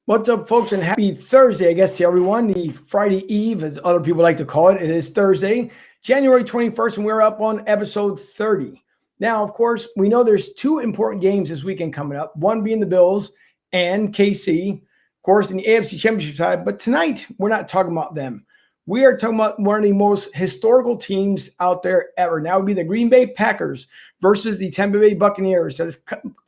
What's up, folks, and happy Thursday, I guess, to everyone. The Friday Eve, as other people like to call it. It is Thursday, January 21st, and we're up on episode 30. Now, of course, we know there's two important games this weekend coming up, one being the Bills and KC, of course, in the NFC Championship side. But tonight, we're not talking about them. We are talking about one of the most historical teams out there ever. Now, it would be the Green Bay Packers versus the Tampa Bay Buccaneers. That is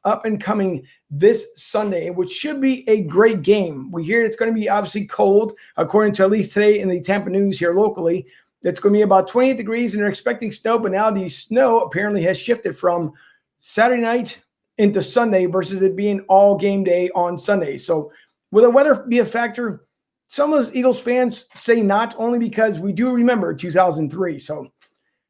up and coming this Sunday, which should be a great game. We hear it's going to be obviously cold, according to at least today in the Tampa news here locally. It's going to be about 28 degrees, and they're expecting snow, but now the snow apparently has shifted from Saturday night into Sunday versus it being all game day on Sunday. So will the weather be a factor? Some of us Eagles fans say not, only because we do remember 2003. So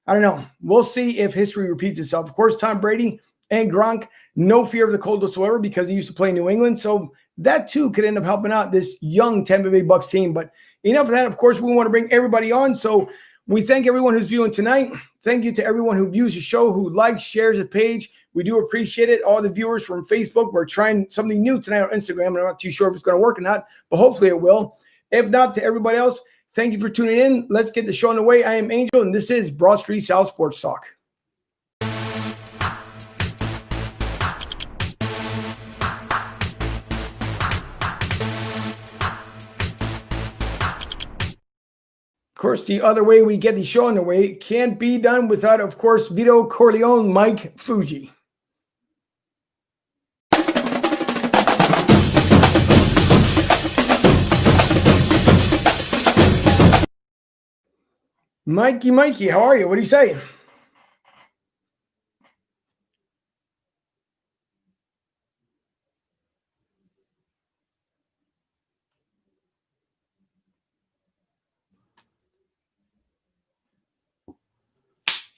I don't know. We'll see if history repeats itself. Of course, Tom Brady and Gronk, no fear of the cold whatsoever because he used to play in New England. So that too could end up helping out this young Tampa Bay Bucs team. But enough of that. Of course, we want to bring everybody on. So we thank everyone who's viewing tonight. Thank you to everyone who views the show, who likes, shares the page. We do appreciate it. All the viewers from Facebook. We're trying something new tonight on Instagram. I'm not too sure if it's going to work or not, but hopefully it will. If not, to everybody else, thank you for tuning in. Let's get the show on the way. I am Angel, and this is Broad Street South Sports Talk. Of course, the other way we get the show on the way can't be done without, of course, Vito Corleone, Mike Fuji. Mikey, how are you? What do you say?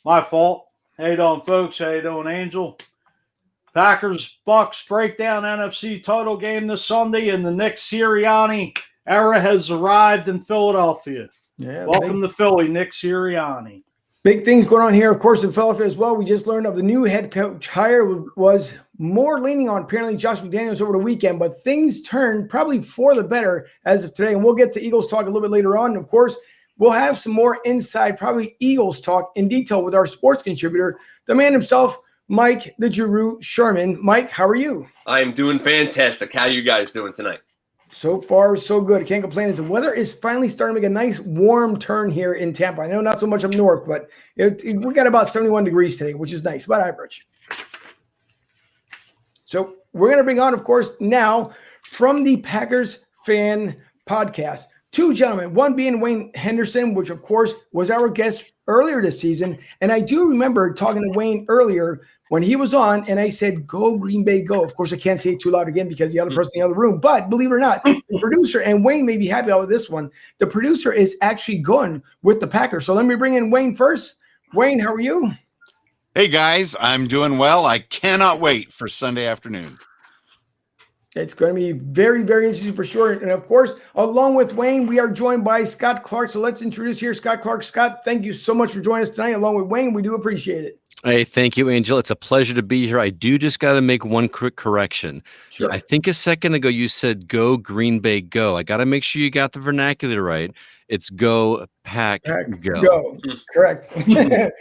My fault. How you doing, folks? How you doing, Angel? Packers Bucks breakdown NFC title game this Sunday, and the Nick Sirianni era has arrived in Philadelphia. Yeah, welcome to Philly, Nick Sirianni. Big things going on here, of course, in Philadelphia as well. We just learned of the new head coach hire was more leaning on apparently Josh McDaniels over the weekend, but things turned probably for the better as of today. And we'll get to Eagles talk a little bit later on. And of course, we'll have some more inside, probably Eagles talk in detail with our sports contributor, the man himself, Mike the Giroux Sherman. Mike, how are you? I'm doing fantastic. How are you guys doing tonight? So far, so good. Can't complain. As the weather is finally starting to make a nice warm turn here in Tampa. I know not so much up north, but we got about 71 degrees today, which is nice, about average. So we're going to bring on, of course, now from the Packers Fan Podcast, two gentlemen, one being Wayne Henderson, which, of course, was our guest earlier this season. And I do remember talking to Wayne earlier when he was on, and I said, go Green Bay, go. Of course, I can't say it too loud again because the other person in the other room. But believe it or not, the producer, and Wayne may be happy about this one, the producer is actually going with the Packers. So let me bring in Wayne first. Wayne, how are you? Hey, guys. I'm doing well. I cannot wait for Sunday afternoon. It's going to be very, very interesting for sure. And, of course, along with Wayne, we are joined by Scott Clark. So let's introduce here Scott Clark. Scott, thank you so much for joining us tonight. Along with Wayne, we do appreciate it. Hey, thank you, Angel. It's a pleasure to be here. I do just got to make one quick correction. Sure. I think a second ago you said go Green Bay, go. I got to make sure you got the vernacular right. It's go Pack, go. Correct. That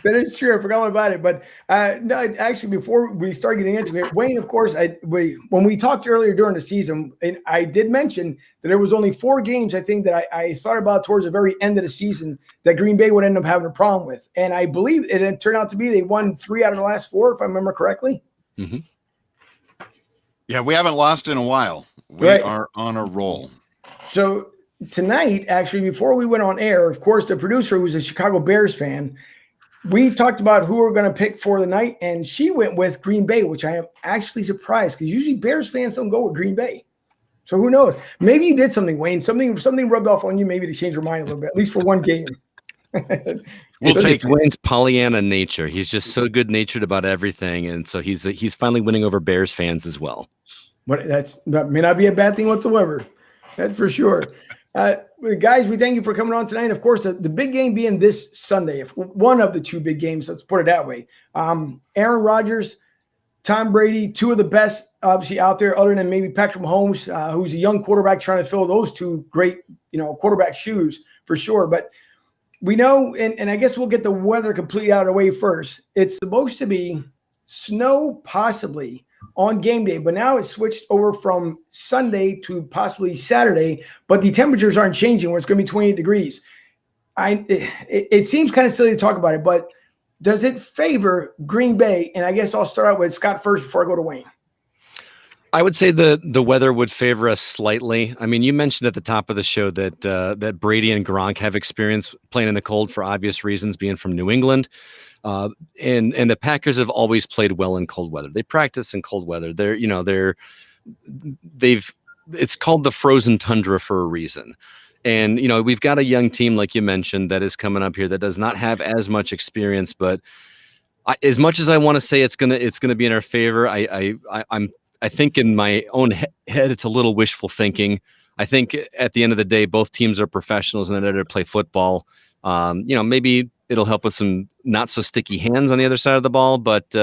is true. I forgot all about it. But no, actually, before we start getting into it, Wayne, of course, when we talked earlier during the season, and I did mention that there was only 4 games, I think, that I thought about towards the very end of the season that Green Bay would end up having a problem with. And I believe it turned out to be they won 3 out of the last 4, if I remember correctly. Mm-hmm. Yeah, we haven't lost in a while. We are on a roll. So tonight, actually, before we went on air, of course, the producer, who's a Chicago Bears fan, we talked about who we're going to pick for the night, and she went with Green Bay, which I am actually surprised because usually Bears fans don't go with Green Bay. So who knows? Maybe you did something, Wayne. Something rubbed off on you, maybe to change your mind a little bit, at least for one game. We'll take Wayne's Pollyanna nature. He's just so good-natured about everything, and so he's finally winning over Bears fans as well. But that may not be a bad thing whatsoever. That's for sure. Guys, we thank you for coming on tonight. Of course, the big game being this Sunday, one of the 2 big games, let's put it that way. Aaron Rodgers Tom Brady, two of the best, obviously, out there, other than maybe Patrick Mahomes, who's a young quarterback trying to fill those two great, quarterback shoes for sure. But we know, and I guess we'll get the weather completely out of the way first. It's supposed to be snow possibly on game day, but now it's switched over from Sunday to possibly Saturday, but the temperatures aren't changing where it's going to be 28 degrees. It seems kind of silly to talk about it, but does it favor Green Bay? And I guess I'll start out with Scott first before I go to Wayne. I would say the weather would favor us slightly. I mean, you mentioned at the top of the show that that Brady and Gronk have experience playing in the cold for obvious reasons, being from New England. And the Packers have always played well in cold weather. They practice in cold weather. It's called the frozen tundra for a reason. And, we've got a young team, like you mentioned, that is coming up here that does not have as much experience, but as much as I want to say it's going to be in our favor, I think in my own head, it's a little wishful thinking. I think at the end of the day, both teams are professionals and they're there to play football. Maybe it'll help with some not so sticky hands on the other side of the ball. But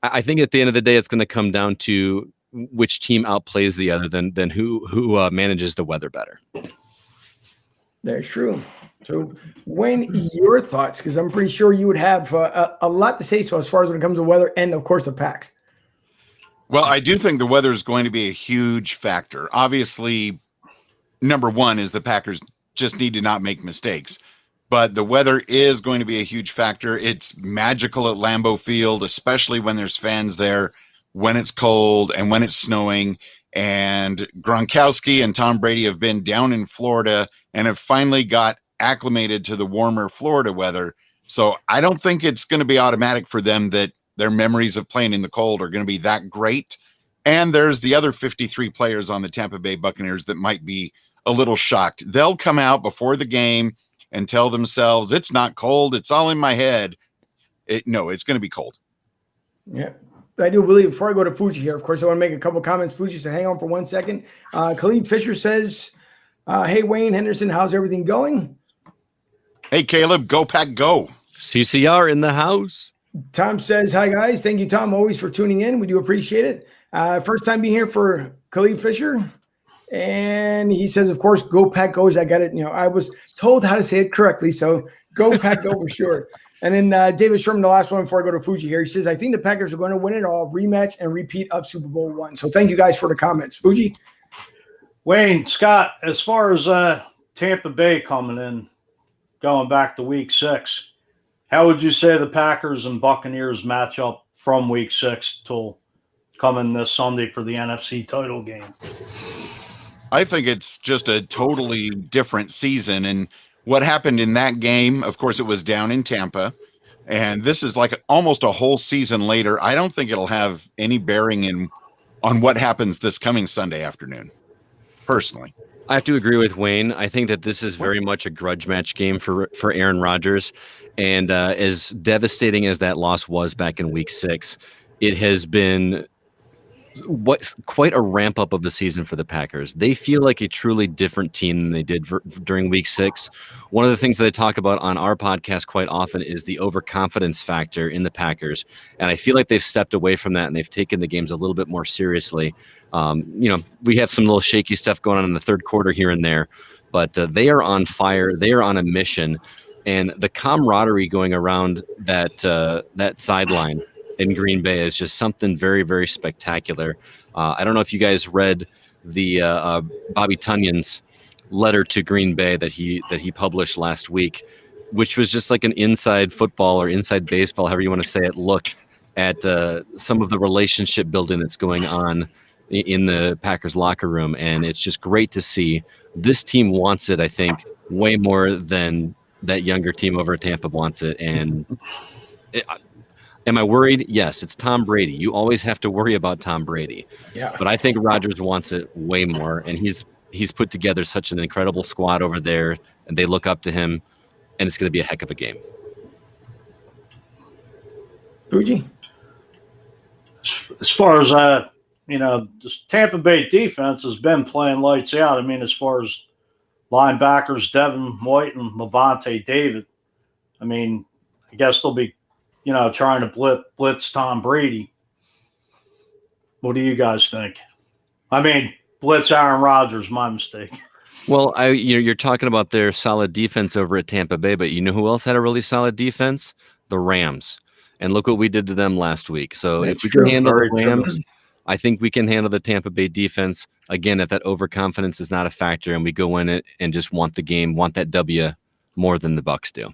I think at the end of the day, it's going to come down to which team outplays the other than who manages the weather better. That's true. So, Wayne, your thoughts, because I'm pretty sure you would have a lot to say so as far as when it comes to weather and, of course, the Packs. Well, I do think the weather is going to be a huge factor. Obviously, number one is the Packers just need to not make mistakes. But the weather is going to be a huge factor. It's magical at Lambeau Field, especially when there's fans there, when it's cold and when it's snowing. And Gronkowski and Tom Brady have been down in Florida and have finally got acclimated to the warmer Florida weather. So I don't think it's going to be automatic for them that their memories of playing in the cold are going to be that great. And there's the other 53 players on the Tampa Bay Buccaneers that might be a little shocked. They'll come out before the game and tell themselves, it's not cold, it's all in my head. No, it's going to be cold. Yeah. I do believe, before I go to Fuji here, of course, I want to make a couple of comments. Fuji, so hang on for 1 second. Khalid Fisher says, hey, Wayne Henderson, how's everything going? Hey, Caleb, go Pack, go. CCR in the house. Tom says, hi, guys. Thank you, Tom, always for tuning in. We do appreciate it. First time being here for Khalid Fisher. And he says, of course, go Pack goes. I got it. I was told how to say it correctly. So go Pack go for sure. And then David Sherman, the last one before I go to Fuji here, he says, I think the Packers are going to win it all, rematch and repeat of Super Bowl I. So thank you guys for the comments. Fuji? Wayne, Scott, as far as Tampa Bay coming in, going back to week 6, how would you say the Packers and Buccaneers match up from week 6 till coming this Sunday for the NFC title game? I think it's just a totally different season. And what happened in that game, of course, it was down in Tampa. And this is like almost a whole season later. I don't think it'll have any bearing on what happens this coming Sunday afternoon, personally. I have to agree with Wayne. I think that this is very much a grudge match game for Aaron Rodgers. And as devastating as that loss was back in week 6, it has been quite a ramp up of the season for the Packers. They feel like a truly different team than they did during week 6. One of the things that I talk about on our podcast quite often is the overconfidence factor in the Packers. And I feel like they've stepped away from that and they've taken the games a little bit more seriously. We have some little shaky stuff going on in the third quarter here and there, but they are on fire. They are on a mission. And the camaraderie going around that sideline in Green Bay is just something very, very spectacular. I don't know if you guys read the Bobby Tunyon's letter to Green Bay that he published last week, which was just like an inside football or inside baseball, however you want to say it, look at some of the relationship building that's going on in the Packers locker room. And it's just great to see. This team wants it, I think, way more than that younger team over at Tampa wants it. And am I worried? Yes, it's Tom Brady. You always have to worry about Tom Brady. Yeah. But I think Rodgers wants it way more. And he's put together such an incredible squad over there, and they look up to him, and it's going to be a heck of a game. Fuji? As far as, this Tampa Bay defense has been playing lights out. I mean, as far as linebackers, Devin White and Levante David, I mean, I guess they'll be, trying to blitz Tom Brady. What do you guys think? I mean, blitz Aaron Rodgers, my mistake. Well, you're talking about their solid defense over at Tampa Bay, but you know who else had a really solid defense? The Rams. And look what we did to them last week. So That's if we true. can handle Very the true. Rams, I think we can handle the Tampa Bay defense. Again, if that overconfidence is not a factor and we go in it and just want the game, want that W more than the Bucs do.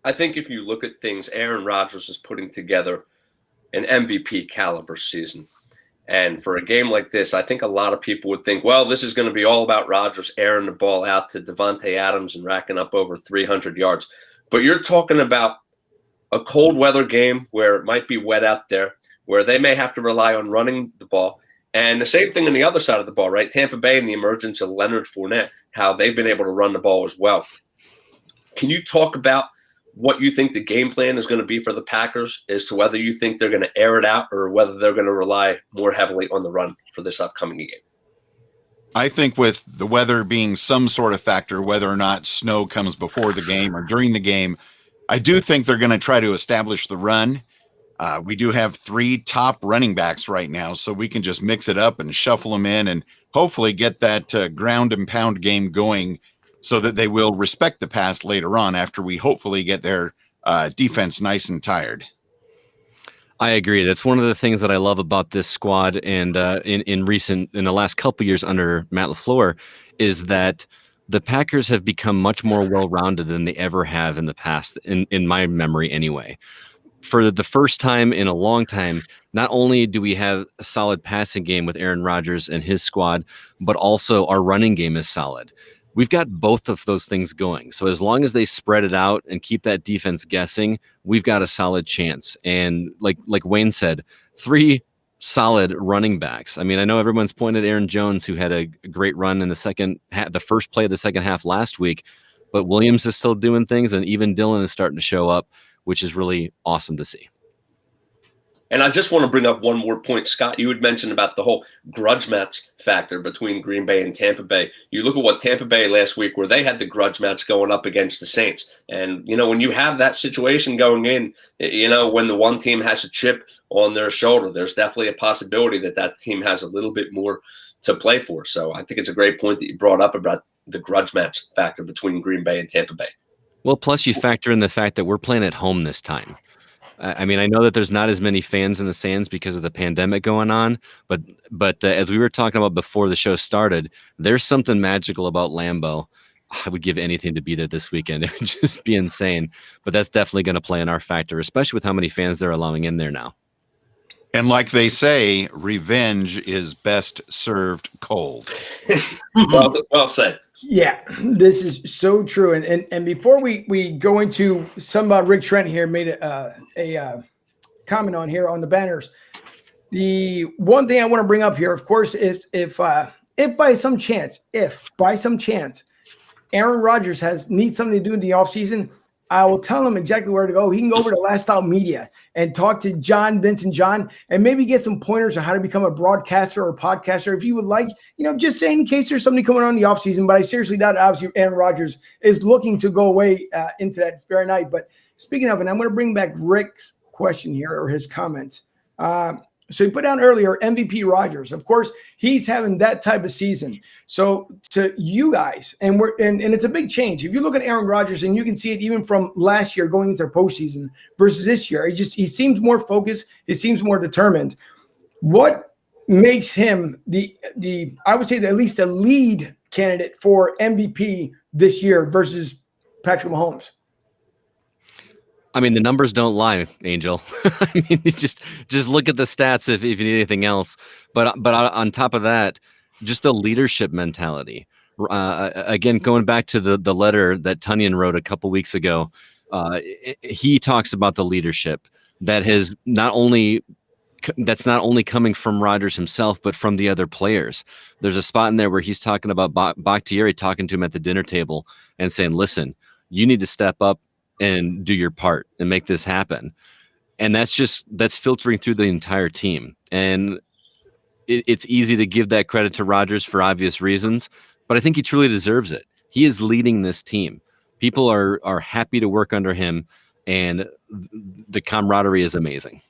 I think if you look at things, Aaron Rodgers is putting together an MVP caliber season. And for a game like this, I think a lot of people would think, well, this is going to be all about Rodgers airing the ball out to Devontae Adams and racking up over 300 yards. But you're talking about a cold weather game where it might be wet out there, where they may have to rely on running the ball. And the same thing on the other side of the ball, right? Tampa Bay and the emergence of Leonard Fournette, how they've been able to run the ball as well. Can you talk about what you think the game plan is going to be for the Packers as to whether you think they're going to air it out or whether they're going to rely more heavily on the run for this upcoming game? I think with the weather being some sort of factor, whether or not snow comes before the game or during the game, I do think they're going to try to establish the run. We do have 3 top running backs right now, so we can just mix it up and shuffle them in and hopefully get that ground and pound game going so that they will respect the pass later on after we hopefully get their defense nice and tired. I agree. That's one of the things that I love about this squad, and in the last couple years under Matt LaFleur, is that the Packers have become much more well-rounded than they ever have in the past, in my memory anyway. For the first time in a long time, not only do we have a solid passing game with Aaron Rodgers and his squad, but also our running game is solid. We've got both of those things going. So as long as they spread it out and keep that defense guessing, we've got a solid chance. And like Wayne said, 3 solid running backs. I mean, I know everyone's pointed at Aaron Jones, who had a great run in the first play of the second half last week, but Williams is still doing things, and even Dillon is starting to show up, which is really awesome to see. And I just want to bring up one more point, Scott. You had mentioned about the whole grudge match factor between Green Bay and Tampa Bay. You look at what Tampa Bay last week, where they had the grudge match going up against the Saints. And, when you have that situation going in, when the one team has a chip on their shoulder, there's definitely a possibility that team has a little bit more to play for. So I think it's a great point that you brought up about the grudge match factor between Green Bay and Tampa Bay. Well, plus you factor in the fact that we're playing at home this time. I mean, I know that there's not as many fans in the stands because of the pandemic going on, but as we were talking about before the show started, there's something magical about Lambeau. I would give anything to be there this weekend. It would just be insane. But that's definitely going to play in our factor, especially with how many fans they're allowing in there now. And like they say, revenge is best served cold. Well said. Yeah, this is so true. And before we go into some about Rick Trent here made a comment on here on the banners. The one thing I want to bring up here, of course, if by some chance Aaron Rodgers needs something to do in the offseason, I will tell him exactly where to go. He can go over to Last Out Media and talk to Vincent John, and maybe get some pointers on how to become a broadcaster or a podcaster. If you would like, just say in case there's something coming on in the offseason. But I seriously doubt, obviously, Aaron Rodgers is looking to go away into that very night. But speaking of, and I'm going to bring back Rick's question here, or his comments. So he put down earlier MVP Rodgers. Of course, he's having that type of season. So to you guys, and it's a big change. If you look at Aaron Rodgers, and you can see it even from last year going into the postseason versus this year, he seems more focused. He seems more determined. What makes him I would say at least the lead candidate for MVP this year versus Patrick Mahomes? I mean, the numbers don't lie, Angel. I mean, just look at the stats if you need anything else. But on top of that, just the leadership mentality. Again, going back to the letter that Tunyon wrote a couple weeks ago, he talks about the leadership that's not only coming from Rodgers himself, but from the other players. There's a spot in there where he's talking about Bakhtiari talking to him at the dinner table and saying, "Listen, you need to step up and do your part and make this happen." And that's filtering through the entire team. And it's easy to give that credit to Rodgers for obvious reasons, but I think he truly deserves it. He is leading this team. People are happy to work under him, and the camaraderie is amazing.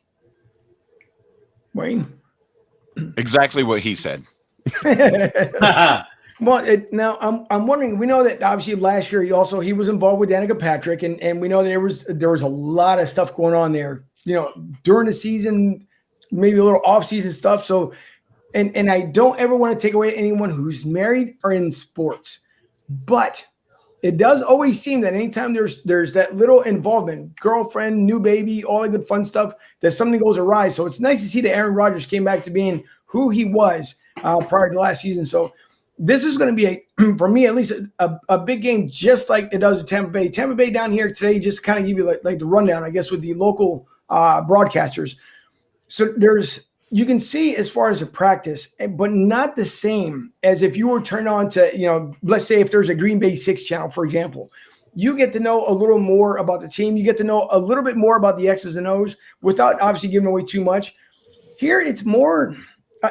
Wayne? Exactly what he said. Well, now I'm wondering. We know that obviously last year he was involved with Danica Patrick, and we know there was a lot of stuff going on there. During the season, maybe a little off-season stuff. So, and I don't ever want to take away anyone who's married or in sports, but it does always seem that anytime there's that little involvement, girlfriend, new baby, all the good fun stuff, that something goes awry. So it's nice to see that Aaron Rodgers came back to being who he was prior to last season. So this is going to be for me at least a big game, just like it does with Tampa Bay. Tampa Bay down here today, just kind of give you like the rundown, I guess, with the local broadcasters. So you can see as far as a practice, but not the same as if you were turned on to, let's say if there's a Green Bay 6 channel, for example. You get to know a little more about the team. You get to know a little bit more about the X's and O's without obviously giving away too much. Here it's more,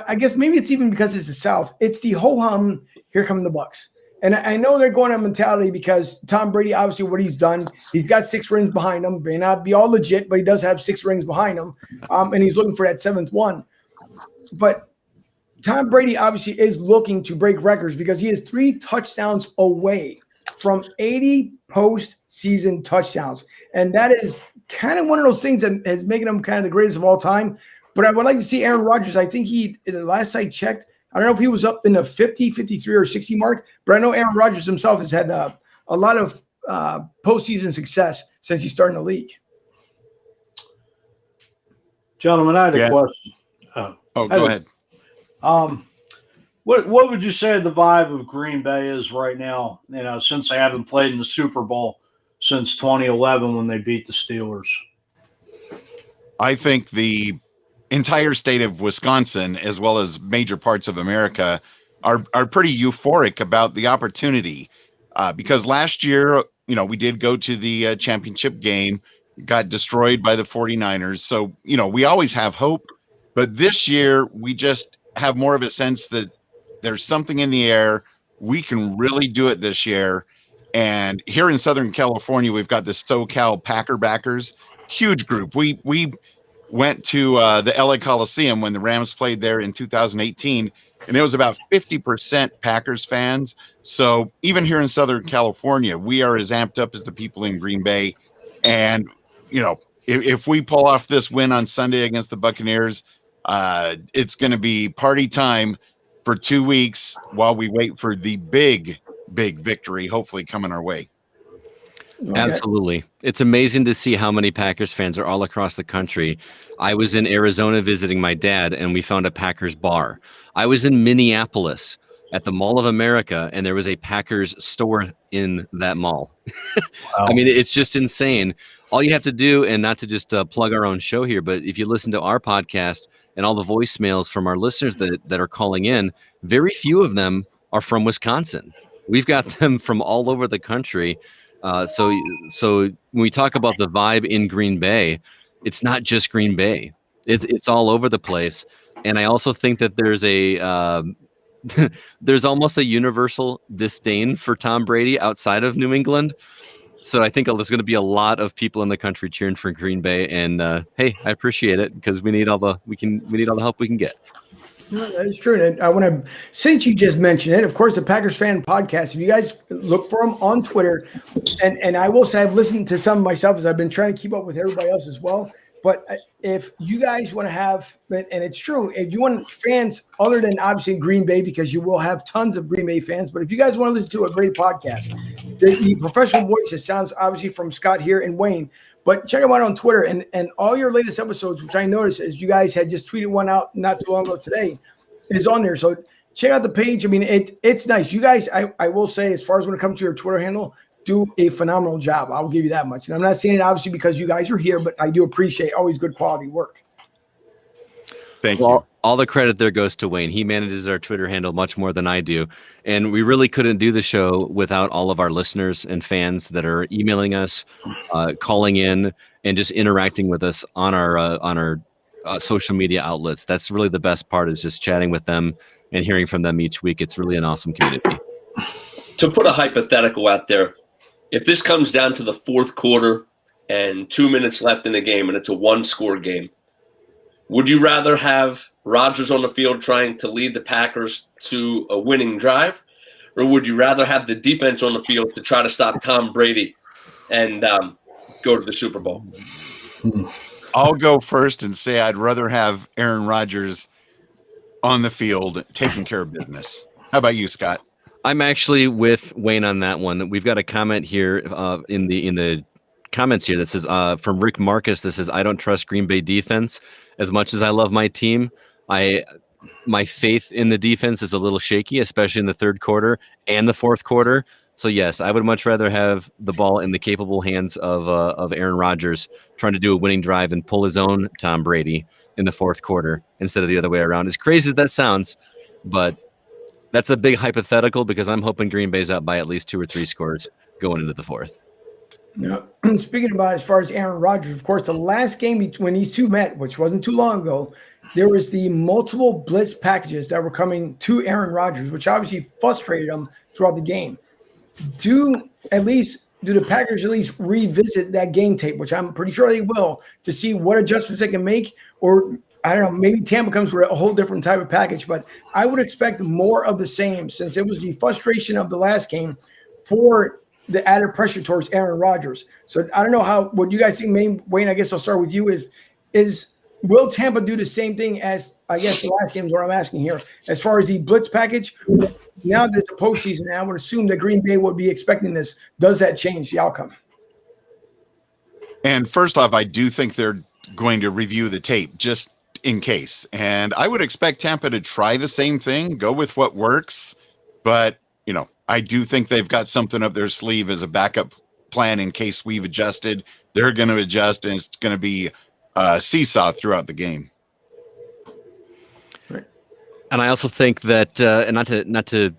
I guess maybe it's even because it's the South. It's the ho-hum, here come the Bucks. And I know they're going on mentality because Tom Brady, obviously what he's done, he's got 6 rings behind him. May not be all legit, but he does have 6 rings behind him. And he's looking for that 7th one. But Tom Brady obviously is looking to break records because he is 3 touchdowns away from 80 postseason touchdowns. And that is kind of one of those things that has making him kind of the greatest of all time. But I would like to see Aaron Rodgers. I think the last I checked, I don't know if he was up in the 50, 53, or 60 mark, but I know Aaron Rodgers himself has had a lot of postseason success since he started in the league. Gentlemen, I had a question. Go ahead. What would you say the vibe of Green Bay is right now, since they haven't played in the Super Bowl since 2011 when they beat the Steelers? I think the entire state of Wisconsin, as well as major parts of America, are pretty euphoric about the opportunity. Because last year, we did go to the championship game, got destroyed by the 49ers. So, we always have hope. But this year, we just have more of a sense that there's something in the air. We can really do it this year. And here in Southern California, we've got the SoCal Packer backers, huge group. We went to the LA Coliseum when the Rams played there in 2018, and it was about 50% Packers fans. So even here in Southern California, we are as amped up as the people in Green Bay. And, if we pull off this win on Sunday against the Buccaneers, it's going to be party time for 2 weeks while we wait for the big victory, hopefully coming our way. Okay. Absolutely. It's amazing to see how many Packers fans are all across the country. I was in Arizona visiting my dad, and we found a Packers bar. I was in Minneapolis at the Mall of America, and there was a Packers store in that mall. Wow. I mean, it's just insane. All you have to do, and not to just plug our own show here, but if you listen to our podcast and all the voicemails from our listeners that are calling in, very few of them are from Wisconsin. We've got them from all over the country. So when we talk about the vibe in Green Bay, it's not just Green Bay. It's all over the place. And I also think that there's there's almost a universal disdain for Tom Brady outside of New England. So I think there's going to be a lot of people in the country cheering for Green Bay. And hey, I appreciate it because we need all the help we can get. No, that is true. And I want to, since you just mentioned it, of course, the Packers Fan Podcast, if you guys look for them on Twitter, and I will say I've listened to some myself as I've been trying to keep up with everybody else as well. But if you guys want to have, and it's true, if you want fans other than obviously Green Bay, because you will have tons of Green Bay fans, but if you guys want to listen to a great podcast, the professional voices sounds obviously from Scott here and Wayne, but check them out on Twitter and all your latest episodes, which I noticed as you guys had just tweeted one out not too long ago today, is on there. So check out the page. I mean, it's nice. You guys, I will say, as far as when it comes to your Twitter handle, do a phenomenal job. I'll give you that much. And I'm not saying it obviously because you guys are here, but I do appreciate always good quality work. Thank you. All the credit there goes to Wayne. He manages our Twitter handle much more than I do. And we really couldn't do the show without all of our listeners and fans that are emailing us, calling in, and just interacting with us on our social media outlets. That's really the best part, is just chatting with them and hearing from them each week. It's really an awesome community. To put a hypothetical out there, if this comes down to the fourth quarter and 2 minutes left in the game and it's a one-score game, Would you rather have Rodgers on the field trying to lead the Packers to a winning drive, or would you rather have the defense on the field to try to stop Tom Brady and go to the Super Bowl? I'll go first and say I'd rather have Aaron Rodgers on the field taking care of business. How about you, Scott? I'm actually with Wayne on that one. We've got a comment here in the comments here that says from Rick Marcus. That says, I don't trust Green Bay defense as much as I love my team. My faith in the defense is a little shaky, especially in the third quarter and the fourth quarter. So yes, I would much rather have the ball in the capable hands of Aaron Rodgers trying to do a winning drive and pull his own Tom Brady in the fourth quarter instead of the other way around. As crazy as that sounds, but that's a big hypothetical because I'm hoping Green Bay's up by at least 2 or 3 scores going into the fourth. Now, speaking about as far as Aaron Rodgers, of course, the last game when these two met, which wasn't too long ago, there was the multiple blitz packages that were coming to Aaron Rodgers, which obviously frustrated him throughout the game. Do the Packers at least revisit that game tape, which I'm pretty sure they will, to see what adjustments they can make? Or I don't know, maybe Tampa comes with a whole different type of package, but I would expect more of the same since it was the frustration of the last game for the added pressure towards Aaron Rodgers. So I don't know what you guys think. Wayne, I guess I'll start with you. Will Tampa do the same thing as, I guess, the last game is what I'm asking here, as far as the blitz package? Now that it's a postseason, and I would assume that Green Bay would be expecting this. Does that change the outcome? And first off, I do think they're going to review the tape just in case. And I would expect Tampa to try the same thing, go with what works. But, I do think they've got something up their sleeve as a backup plan in case we've adjusted. They're going to adjust, and it's going to be seesaw throughout the game. Right. And I also think that, and not to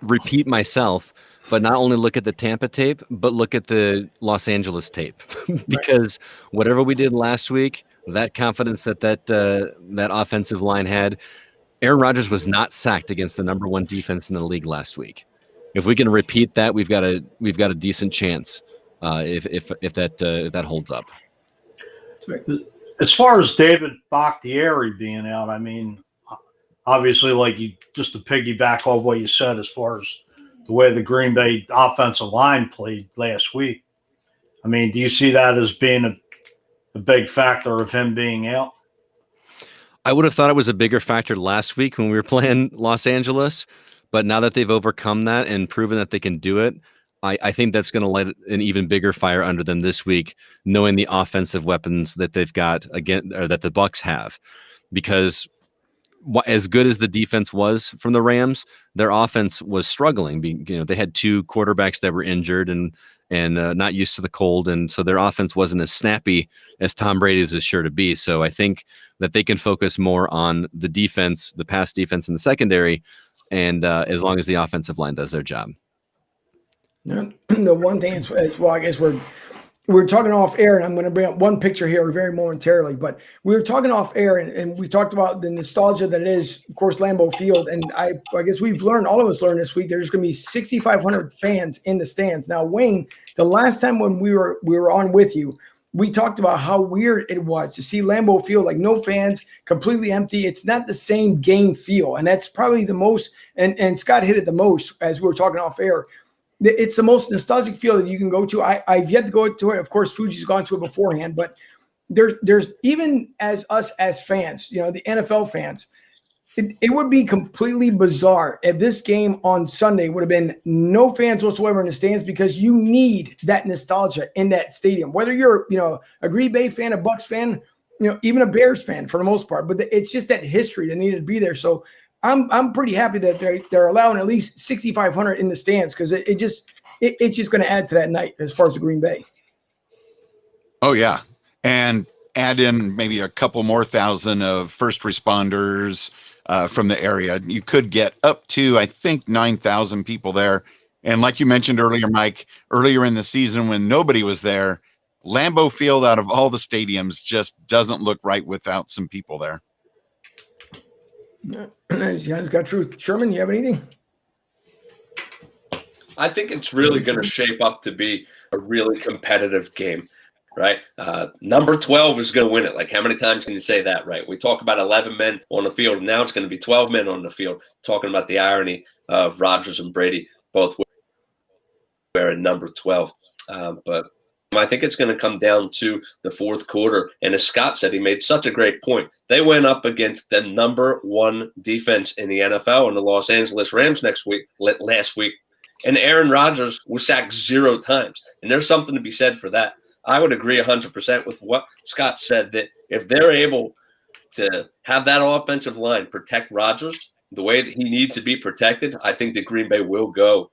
repeat myself, but not only look at the Tampa tape, but look at the Los Angeles tape, because whatever we did last week, that confidence that offensive line had, Aaron Rodgers was not sacked against the number 1 defense in the league last week. If we can repeat that, we've got a decent chance if that holds up. As far as David Bakhtiari being out, I mean, obviously, just to piggyback off what you said, as far as the way the Green Bay offensive line played last week, I mean, do you see that as being a big factor of him being out? I would have thought it was a bigger factor last week when we were playing Los Angeles, but now that they've overcome that and proven that they can do it, I think that's going to light an even bigger fire under them this week, knowing the offensive weapons that they've got again, or that the Bucs have. Because as good as the defense was from the Rams, their offense was struggling. They had 2 quarterbacks that were injured and not used to the cold, and so their offense wasn't as snappy as Tom Brady's is sure to be. So I think that they can focus more on the defense, the pass defense in the secondary, and as long as the offensive line does their job. The one thing is well, I guess we're talking off air, and I'm going to bring up one picture here very momentarily, but we were talking off air, and we talked about the nostalgia that it is, of course, Lambeau Field. And I guess all of us learned this week, there's going to be 6,500 fans in the stands. Now, Wayne, the last time when we were on with you, we talked about how weird it was to see Lambeau Field, like no fans, completely empty. It's not the same game feel. And that's probably the most, and Scott hit it the most as we were talking off air. It's the most nostalgic feel that you can go to. I've yet to go to it. Of course, Fuji's gone to it beforehand, but there's even as us as fans, the NFL fans, it would be completely bizarre if this game on Sunday would have been no fans whatsoever in the stands, because you need that nostalgia in that stadium. Whether you're, a Green Bay fan, a Bucs fan, even a Bears fan for the most part, but it's just that history that needed to be there. So I'm pretty happy that they're allowing at least 6,500 in the stands, because it's just going to add to that night as far as the Green Bay. Oh yeah, and add in maybe a couple more thousand of first responders from the area. You could get up to, I think, 9,000 people there. And like you mentioned earlier, Mike, earlier in the season when nobody was there, Lambeau Field out of all the stadiums just doesn't look right without some people there. It's got truth. Sherman, you have anything? I think it's really going to shape up to be a really competitive game. right? Number 12 is going to win it. Like, how many times can you say that, right? We talk about 11 men on the field, and now it's going to be 12 men on the field, talking about the irony of Rodgers and Brady both wearing number 12. But I think it's going to come down to the fourth quarter. And as Scott said, he made such a great point. They went up against the number 1 defense in the NFL in the Los Angeles Rams last week. And Aaron Rodgers was sacked 0 times. And there's something to be said for that. I would agree 100% with what Scott said, that if they're able to have that offensive line protect Rodgers the way that he needs to be protected, I think that Green Bay will go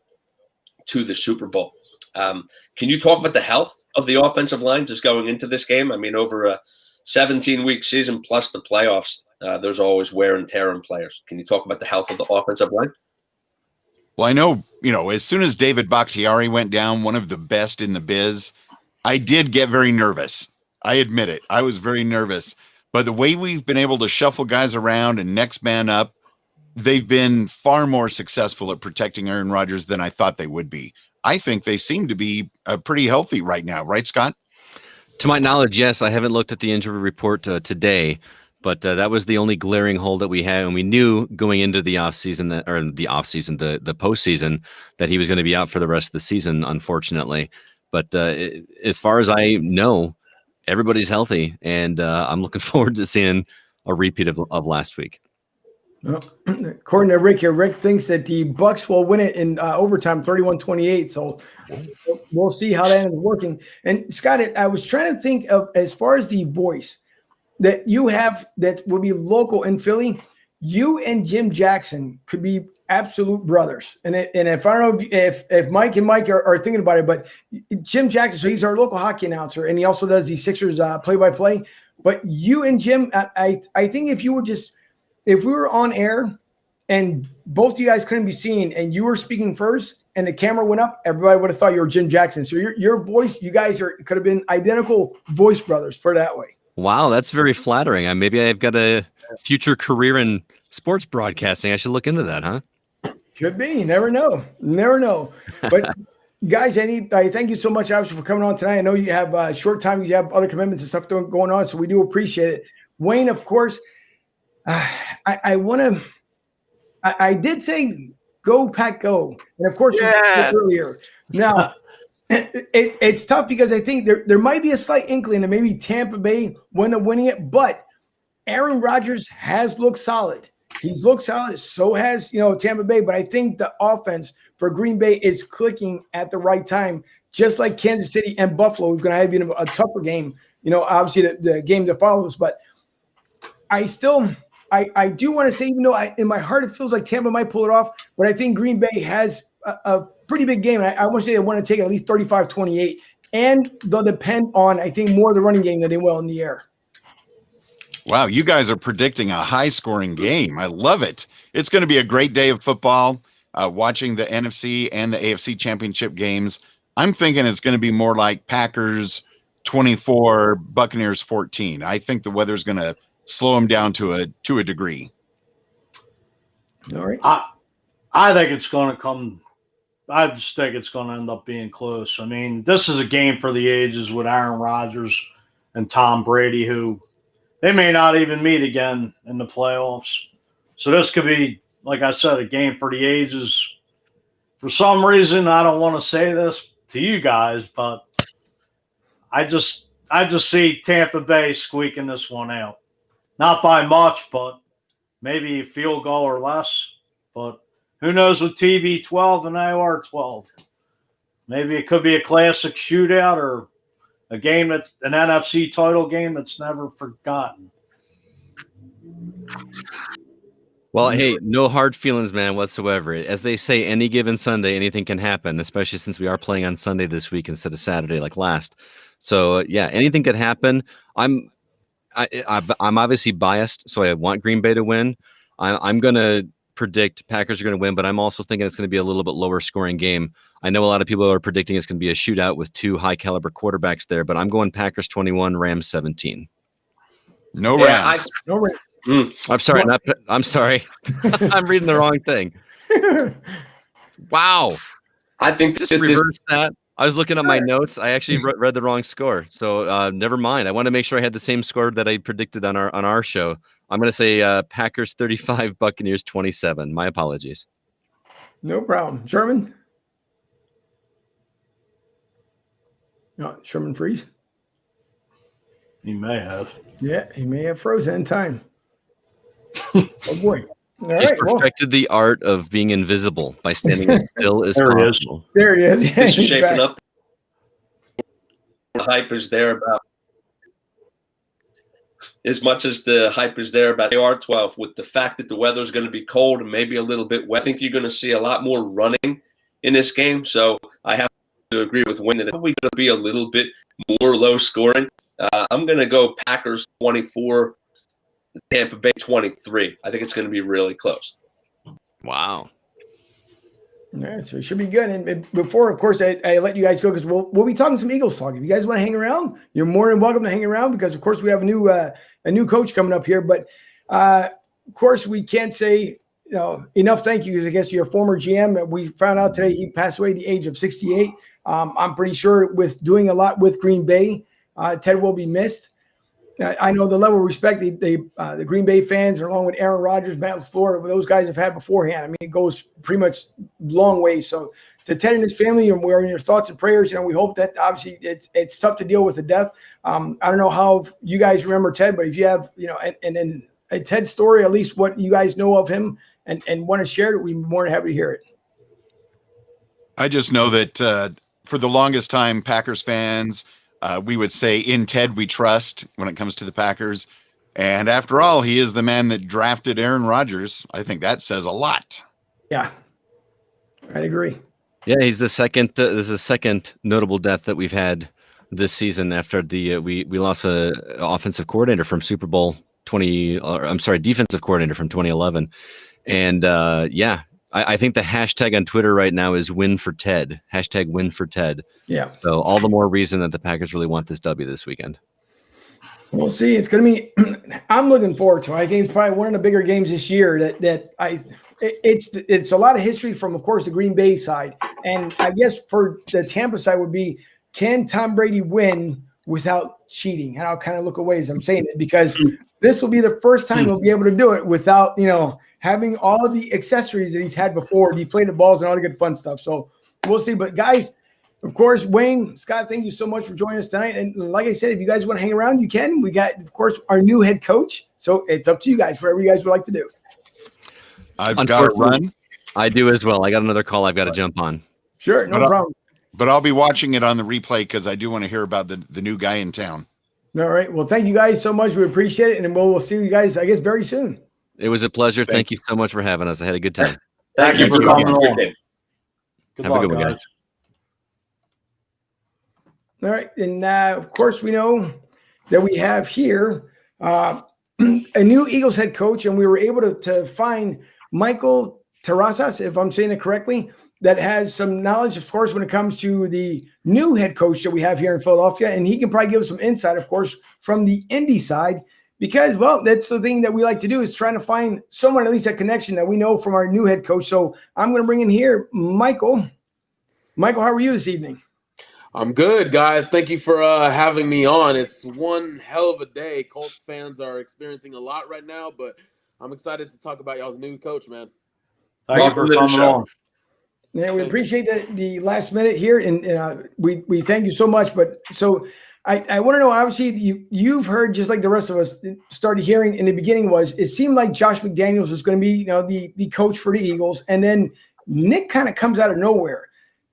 to the Super Bowl. Can you talk about the health of the offensive line just going into this game? I mean, over a 17-week season plus the playoffs, there's always wear and tear in players. Can you talk about the health of the offensive line? Well, I know, as soon as David Bakhtiari went down, one of the best in the biz, I did get very nervous. I admit it. I was very nervous. But the way we've been able to shuffle guys around and next man up, they've been far more successful at protecting Aaron Rodgers than I thought they would be. I think they seem to be pretty healthy right now. Right, Scott? To my knowledge, yes. I haven't looked at the injury report today, but that was the only glaring hole that we had. And we knew going into the postseason, that he was going to be out for the rest of the season, unfortunately. But as far as I know, everybody's healthy, and I'm looking forward to seeing a repeat of last week. Well, according to Rick here, Rick thinks that the Bucs will win it in overtime, 31-28. So we'll see how that ends up working. And Scott, I was trying to think of, as far as the voice that you have that will be local in Philly, you and Jim Jackson could be absolute brothers. And if I don't know if Mike and Mike are thinking about it, but Jim Jackson, so he's our local hockey announcer, and he also does the Sixers play-by-play. But you and Jim, I think if we were on air and both you guys couldn't be seen and you were speaking first and the camera went up, everybody would have thought you were Jim Jackson. So your voice, you guys could have been identical voice brothers, for that way. Wow, that's very flattering. Maybe I've got a future career in sports broadcasting. I should look into that, huh? Could be. You never know. But guys, I thank you so much, obviously, for coming on tonight. I know you have a short time. You have other commitments and stuff going on, so we do appreciate it. Wayne, of course, I did say go Pack go, and of course earlier. Now it's tough because I think there might be a slight inkling that maybe Tampa Bay wouldn't have winning it, but Aaron Rodgers has looked solid. He's looked solid. So has Tampa Bay, but I think the offense for Green Bay is clicking at the right time, just like Kansas City and Buffalo is going to have a tougher game. Obviously the game that follows, but I do want to say, even though in my heart it feels like Tampa might pull it off, but I think Green Bay has a pretty big game. I want to say they want to take at least 35-28, and they'll depend on, I think, more of the running game than they will in the air. Wow, you guys are predicting a high-scoring game. I love it. It's going to be a great day of football, watching the NFC and the AFC championship games. I'm thinking it's going to be more like Packers 24, Buccaneers 14. I think the weather's going to slow them down to a degree. All right. I think it's going to come. I just think it's going to end up being close. I mean, this is a game for the ages with Aaron Rodgers and Tom Brady, who they may not even meet again in the playoffs. So this could be, like I said, a game for the ages. For some reason, I don't want to say this to you guys, but I just see Tampa Bay squeaking this one out. Not by much, but maybe a field goal or less. But who knows with TV12 and AR12? Maybe it could be a classic shootout or a game that's an NFC title game that's never forgotten. Well, hey, no hard feelings, man, whatsoever. As they say, any given Sunday, anything can happen, especially since we are playing on Sunday this week instead of Saturday like last. So, yeah, anything could happen. I'm obviously biased, so I want Green Bay to win. I'm going to predict Packers are going to win, but I'm also thinking it's going to be a little bit lower scoring game. I know a lot of people are predicting it's going to be a shootout with two high caliber quarterbacks there, but I'm going Packers 21, Rams 17. No Rams. No Rams. I'm sorry. I'm sorry. I'm reading the wrong thing. Wow. I think this Just reverse that. I was looking at my notes. I actually read the wrong score, so never mind. I want to make sure I had the same score that I predicted on our show. I'm going to say Packers 35, Buccaneers 27. My apologies. No problem. Sherman? No, Sherman freeze? He may have. Yeah, he may have frozen in time. Oh, boy. All He's right. perfected the art of being invisible by standing as still as There he is. possible. There he is. Yeah, This is he's shaping back. up. The hype is there about as much as the hype is there about AR-12 with the fact that the weather is going to be cold and maybe a little bit wet. I think you're going to see a lot more running in this game. So I have to agree with Wayne that it's probably going to be a little bit more low scoring. I'm going to go Packers 24, Tampa Bay 23. I think it's going to be really close. Wow. Yeah, so it should be good. And before, of course, I let you guys go because we'll be talking some Eagles talk. If you guys want to hang around, you're more than welcome to hang around because, of course, we have a new coach coming up here. But of course, we can't say enough thank yous. I guess your former GM. We found out today he passed away at the age of 68. I'm pretty sure with doing a lot with Green Bay, Ted will be missed. I know the level of respect the Green Bay fans, along with Aaron Rodgers, Matt LaFleur, those guys have had beforehand. I mean, it goes pretty much long way. So to Ted and his family, and we're in your thoughts and prayers. We hope that obviously it's tough to deal with the death. I don't know how you guys remember Ted, but if you have, and then a Ted story, at least what you guys know of him and want to share it, we'd be more than happy to hear it. I just know that for the longest time, Packers fans, we would say in Ted we trust when it comes to the Packers. And after all, he is the man that drafted Aaron Rodgers. I think that says a lot. Yeah, I'd agree. Yeah, he's the second. This is the second notable death that we've had this season after the we lost a offensive coordinator from Super Bowl 20. Defensive coordinator from 2011. And I think the hashtag on Twitter right now is win for Ted. Hashtag win for Ted. Yeah. So all the more reason that the Packers really want this W this weekend. We'll see. It's going to be. I'm looking forward to it. I think it's probably one of the bigger games this year. It's a lot of history from, of course, the Green Bay side, and I guess for the Tampa side would be, can Tom Brady win without cheating? And I'll kind of look away as I'm saying it because this will be the first time he'll be able to do it without having all the accessories that he's had before, deflated balls and all the good fun stuff. So we'll see. But guys. Of course, Wayne, Scott, thank you so much for joining us tonight. And like I said, if you guys want to hang around, you can. We got, of course, our new head coach. So it's up to you guys, whatever you guys would like to do. I've got to run. I do as well. I got another call I've got to jump on. Sure, no problem. But I'll be watching it on the replay because I do want to hear about the new guy in town. All right. Well, thank you guys so much. We appreciate it. And we'll see you guys, I guess, very soon. It was a pleasure. Thank you so much for having us. I had a good time. Thank you for coming on. Have a good one, guys. All right. And of course, we know that we have here a new Eagles head coach, and we were able to find Michael Terrazas, if I'm saying it correctly, that has some knowledge, of course, when it comes to the new head coach that we have here in Philadelphia. And he can probably give us some insight, of course, from the Indy side, because, well, that's the thing that we like to do is trying to find someone, at least a connection that we know from our new head coach. So I'm going to bring in here Michael. Michael, how are you this evening? I'm good, guys. Thank you for having me on. It's one hell of a day. Colts fans are experiencing a lot right now, but I'm excited to talk about y'all's new coach, man. Thank you for coming on. Yeah, we appreciate the last minute here, and we thank you so much. But so I want to know, obviously, you've heard, just like the rest of us started hearing in the beginning, it seemed like Josh McDaniels was going to be the coach for the Eagles, and then Nick kind of comes out of nowhere.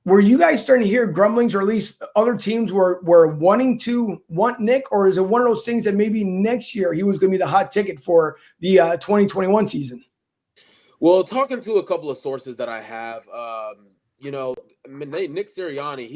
Were you guys starting to hear grumblings, or at least other teams were wanting to want Nick, or is it one of those things that maybe next year he was going to be the hot ticket for the 2021 season? Well, talking to a couple of sources that I have, Nick Sirianni,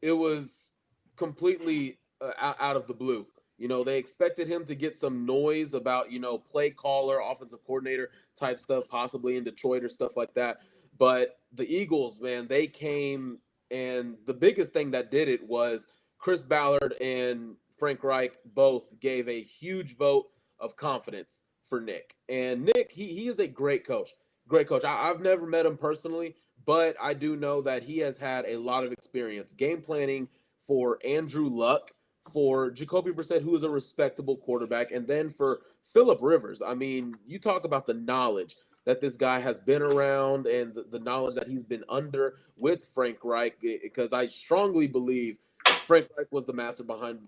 it was completely out of the blue. They expected him to get some noise about, play caller, offensive coordinator type stuff, possibly in Detroit or stuff like that. But the Eagles, man, they came, and the biggest thing that did it was Chris Ballard and Frank Reich both gave a huge vote of confidence for Nick. And Nick, he is a great coach. Great coach. I've never met him personally, but I do know that he has had a lot of experience game planning for Andrew Luck, for Jacoby Brissett, who is a respectable quarterback, and then for Phillip Rivers. I mean, you talk about the knowledge that this guy has been around and the knowledge that he's been under with Frank Reich, because I strongly believe Frank Reich was the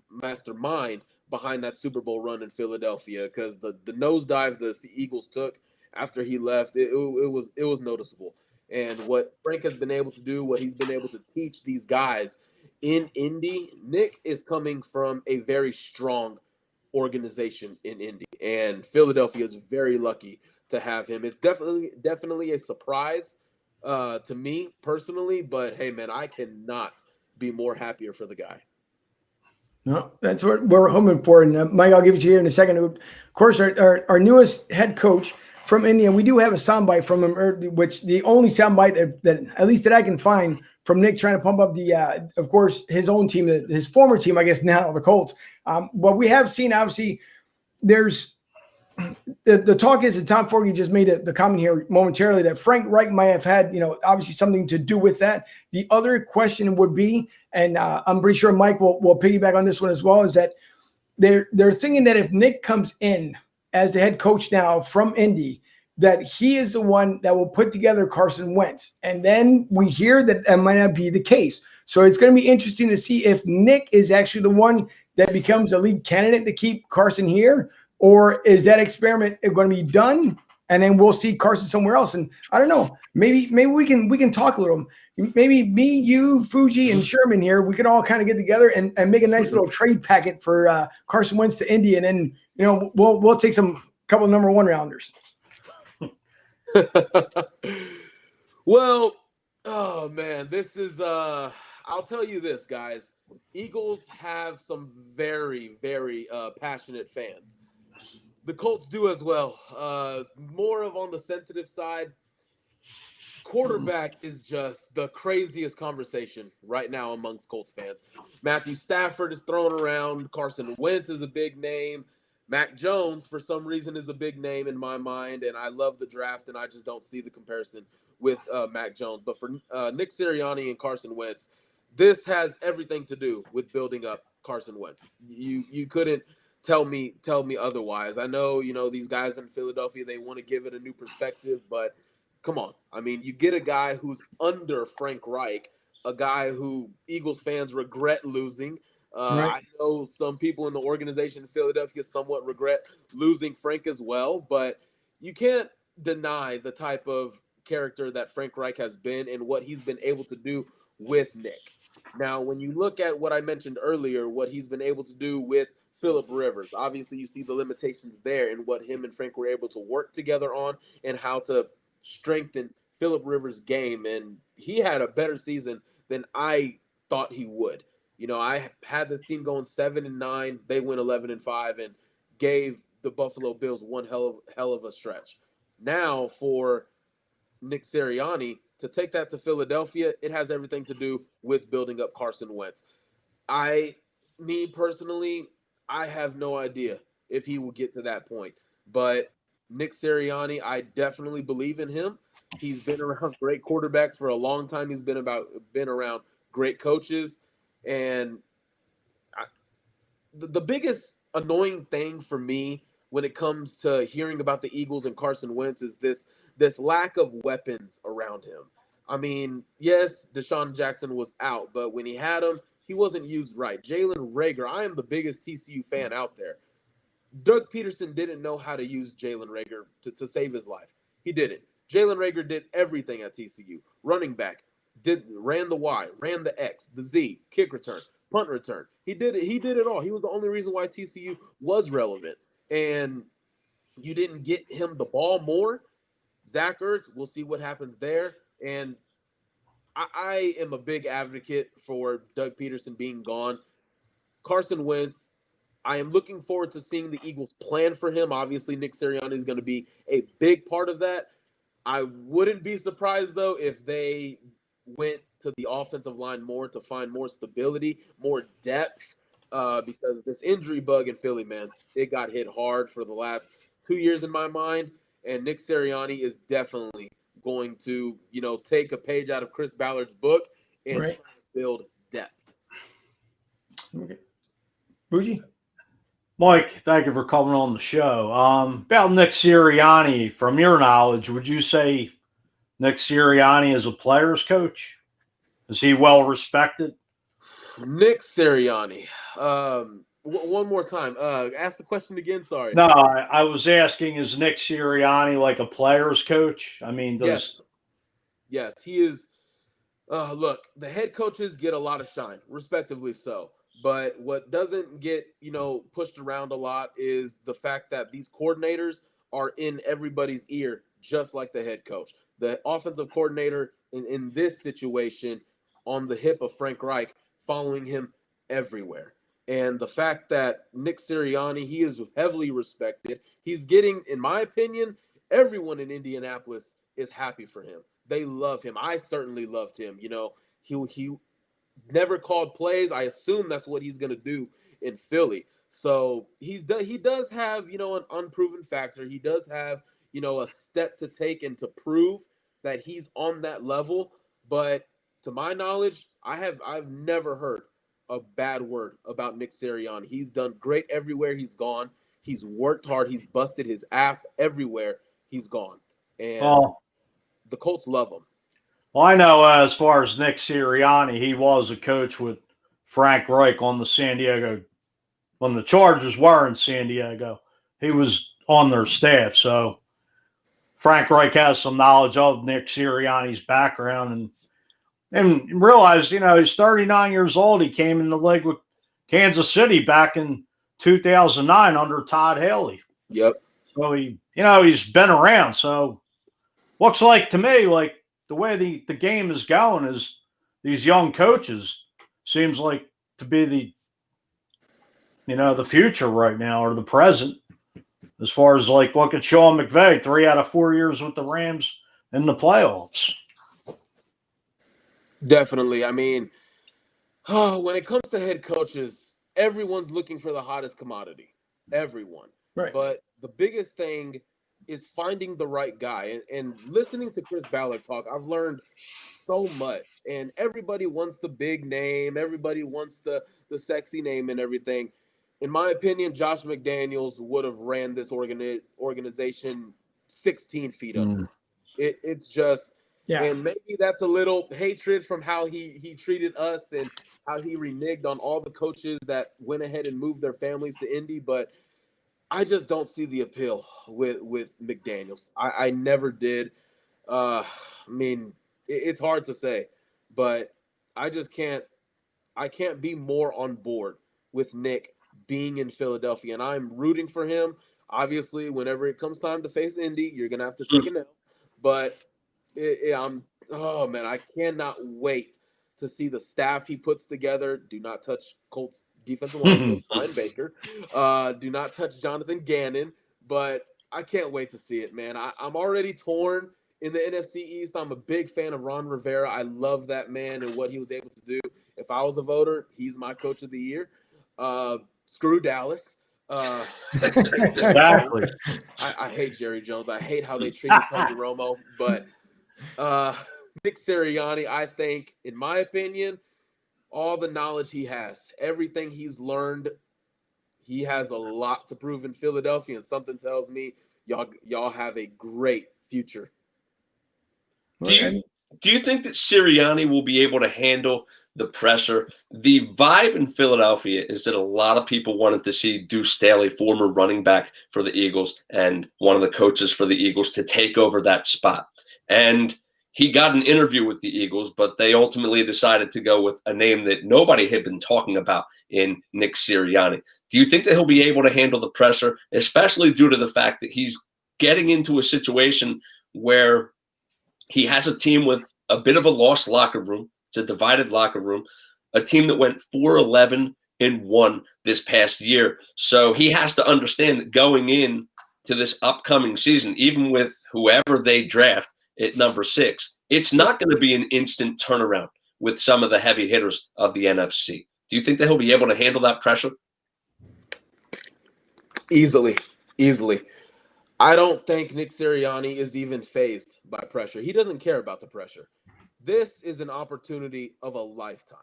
mastermind behind that Super Bowl run in Philadelphia, because the nosedive the Eagles took after he left, it was noticeable. And what Frank has been able to do, what he's been able to teach these guys in Indy, Nick is coming from a very strong organization in Indy, and Philadelphia is very lucky to have him. It's definitely a surprise to me personally, but hey, man, I cannot be more happier for the guy. No, that's what we're hoping for. And Mike, I'll give it to you in a second. Of course, our newest head coach from Indy, and we do have a soundbite from him, which the only soundbite that at least that I can find from Nick trying to pump up the, of course, his own team, his former team, I guess now, the Colts. What we have seen, obviously, there's the talk is that Tom Forgy just made the comment here momentarily that Frank Reich might have had, obviously something to do with that. The other question would be, and I'm pretty sure Mike will piggyback on this one as well, is that they're thinking that if Nick comes in as the head coach now from Indy, that he is the one that will put together Carson Wentz. And then we hear that might not be the case. So it's going to be interesting to see if Nick is actually the one that becomes a lead candidate to keep Carson here, or is that experiment going to be done and then we'll see Carson somewhere else? And I don't know. Maybe we can talk a little. Maybe me, you, Fuji, and Sherman here, we could all kind of get together and make a nice little trade packet for Carson Wentz to Indy, and then we'll take some couple of number one rounders. Well, oh man, this is I'll tell you this, guys. Eagles have some very, very passionate fans. The Colts do as well. More of on the sensitive side. Quarterback is just the craziest conversation right now amongst Colts fans. Matthew Stafford is thrown around. Carson Wentz is a big name. Mac Jones, for some reason, is a big name in my mind, and I love the draft, and I just don't see the comparison with Mac Jones. But for Nick Sirianni and Carson Wentz, this has everything to do with building up Carson Wentz. You couldn't tell me otherwise. I know, these guys in Philadelphia, they want to give it a new perspective, but come on. I mean, you get a guy who's under Frank Reich, a guy who Eagles fans regret losing. Right. I know some people in the organization in Philadelphia somewhat regret losing Frank as well, but you can't deny the type of character that Frank Reich has been and what he's been able to do with Nick. Now, when you look at what I mentioned earlier, what he's been able to do with Phillip Rivers, obviously you see the limitations there and what him and Frank were able to work together on and how to strengthen Phillip Rivers' game. And he had a better season than I thought he would. I had this team going 7-9. They went 11-5 and gave the Buffalo Bills one hell of a stretch. Now for Nick Sirianni to take that to Philadelphia, it has everything to do with building up Carson Wentz. Me personally, I have no idea if he will get to that point. But Nick Sirianni, I definitely believe in him. He's been around great quarterbacks for a long time. He's been around great coaches. And the biggest annoying thing for me when it comes to hearing about the Eagles and Carson Wentz is this lack of weapons around him. I mean, yes, Deshaun Jackson was out, but when he had him, he wasn't used right. Jalen Reagor, I am the biggest TCU fan out there. Doug Peterson didn't know how to use Jalen Reagor to save his life. He didn't. Jalen Reagor did everything at TCU. Running back, ran the Y, ran the X, the Z, kick return, punt return. He did it all. He was the only reason why TCU was relevant. And you didn't get him the ball more. Zach Ertz, we'll see what happens there. And I am a big advocate for Doug Peterson being gone. Carson Wentz, I am looking forward to seeing the Eagles plan for him. Obviously, Nick Sirianni is going to be a big part of that. I wouldn't be surprised, though, if they went to the offensive line more to find more stability, more depth, because this injury bug in Philly, man, it got hit hard for the last 2 years in my mind, and Nick Sirianni is definitely going to, take a page out of Chris Ballard's book and Right. try to build depth. Okay. Bougie? Mike, thank you for coming on the show. About Nick Sirianni, from your knowledge, would you say Nick Sirianni is a player's coach? Is he well respected? Nick Sirianni. One more time. Ask the question again. Sorry. No, I was asking, is Nick Sirianni like a player's coach? I mean, Yes, he is. Look, the head coaches get a lot of shine, respectively so. But what doesn't get, pushed around a lot is the fact that these coordinators are in everybody's ear, just like the head coach. The offensive coordinator in this situation on the hip of Frank Reich, following him everywhere. And the fact that Nick Sirianni, he is heavily respected. He's getting, in my opinion, everyone in Indianapolis is happy for him. They love him. I certainly loved him. He never called plays. I assume that's what he's going to do in Philly. So he does have, an unproven factor. He does have, a step to take and to prove that he's on that level. But to my knowledge, I've never heard a bad word about Nick Sirianni. He's done great everywhere he's gone. He's worked hard. He's busted his ass everywhere he's gone. And the Colts love him. Well, I know as far as Nick Sirianni, he was a coach with Frank Reich on the San Diego. When the Chargers were in San Diego, he was on their staff. So Frank Reich has some knowledge of Nick Sirianni's background and realized, he's 39 years old. He came in the league with Kansas City back in 2009 under Todd Haley. Yep. So he's been around. So looks like to me, like the way the game is going is these young coaches seems like to be the future right now, or the present, as far as like look at Sean McVay, 3 out of 4 years with the Rams in the playoffs. Definitely. I mean, when it comes to head coaches, everyone's looking for the hottest commodity. Everyone. Right. But the biggest thing is finding the right guy. And listening to Chris Ballard talk, I've learned so much. And everybody wants the big name. Everybody wants the sexy name and everything. In my opinion, Josh McDaniels would have ran this organization 16 feet under. It's just, and maybe that's a little hatred from how he treated us and how he reneged on all the coaches that went ahead and moved their families to Indy. But I just don't see the appeal with McDaniels. I never did. I mean, it's hard to say, but I can't be more on board with Nick being in Philadelphia, and I'm rooting for him. Obviously, whenever it comes time to face Indy, you're gonna have to take an L. But I cannot wait to see the staff he puts together. Do not touch Colts defensive line, Brian Baker. Do not touch Jonathan Gannon. But I can't wait to see it, man. I'm already torn in the NFC East. I'm a big fan of Ron Rivera. I love that man and what he was able to do. If I was a voter, he's my coach of the year. Screw Dallas. Exactly. I hate Jerry Jones. I hate how they treated Tony Romo. But Nick Sirianni, I think, in my opinion, all the knowledge he has, everything he's learned, he has a lot to prove in Philadelphia. And something tells me y'all have a great future. Do you think that Sirianni will be able to handle the pressure? The vibe in Philadelphia is that a lot of people wanted to see Deuce Staley, former running back for the Eagles and one of the coaches for the Eagles, to take over that spot. And he got an interview with the Eagles, but they ultimately decided to go with a name that nobody had been talking about in Nick Sirianni. Do you think that he'll be able to handle the pressure, especially due to the fact that he's getting into a situation where he has a team with a bit of a lost locker room? It's a divided locker room, a team that went 4-11-1 this past year. So he has to understand that going in to this upcoming season, even with whoever they draft at number 6, it's not going to be an instant turnaround with some of the heavy hitters of the NFC. Do you think that he'll be able to handle that pressure? Easily. I don't think Nick Sirianni is even fazed by pressure. He doesn't care about the pressure. This is an opportunity of a lifetime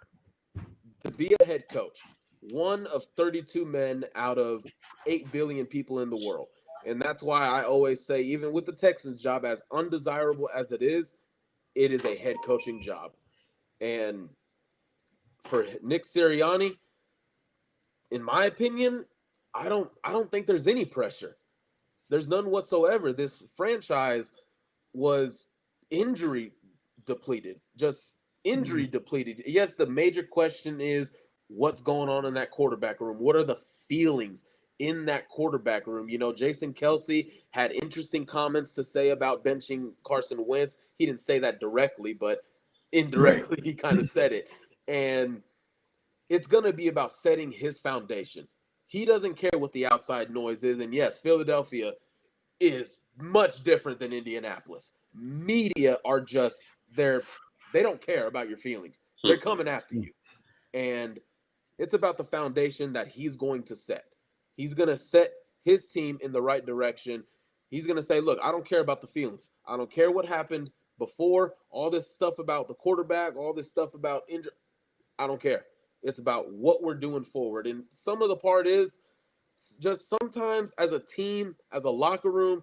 to be a head coach, one of 32 men out of 8 billion people in the world. And that's why I always say, even with the Texans job, as undesirable as it is a head coaching job. And for Nick Sirianni, in my opinion, I don't think there's any pressure. There's none whatsoever. This franchise was injury depleted, just injury depleted. Yes, the major question is what's going on in that quarterback room? What are the feelings in that quarterback room? You know, Jason Kelsey had interesting comments to say about benching Carson Wentz. He didn't say that directly, but indirectly he kind of said it. And it's going to be about setting his foundation. He doesn't care what the outside noise is. And yes, Philadelphia is much different than Indianapolis. Media are just they don't care about your feelings. They're coming after you. And it's about the foundation that he's going to set. He's going to set his team in the right direction. He's going to say, look, I don't care about the feelings. I don't care what happened before, all this stuff about the quarterback, all this stuff about injury. I don't care. It's about what we're doing forward. And some of the part is just sometimes as a team, as a locker room,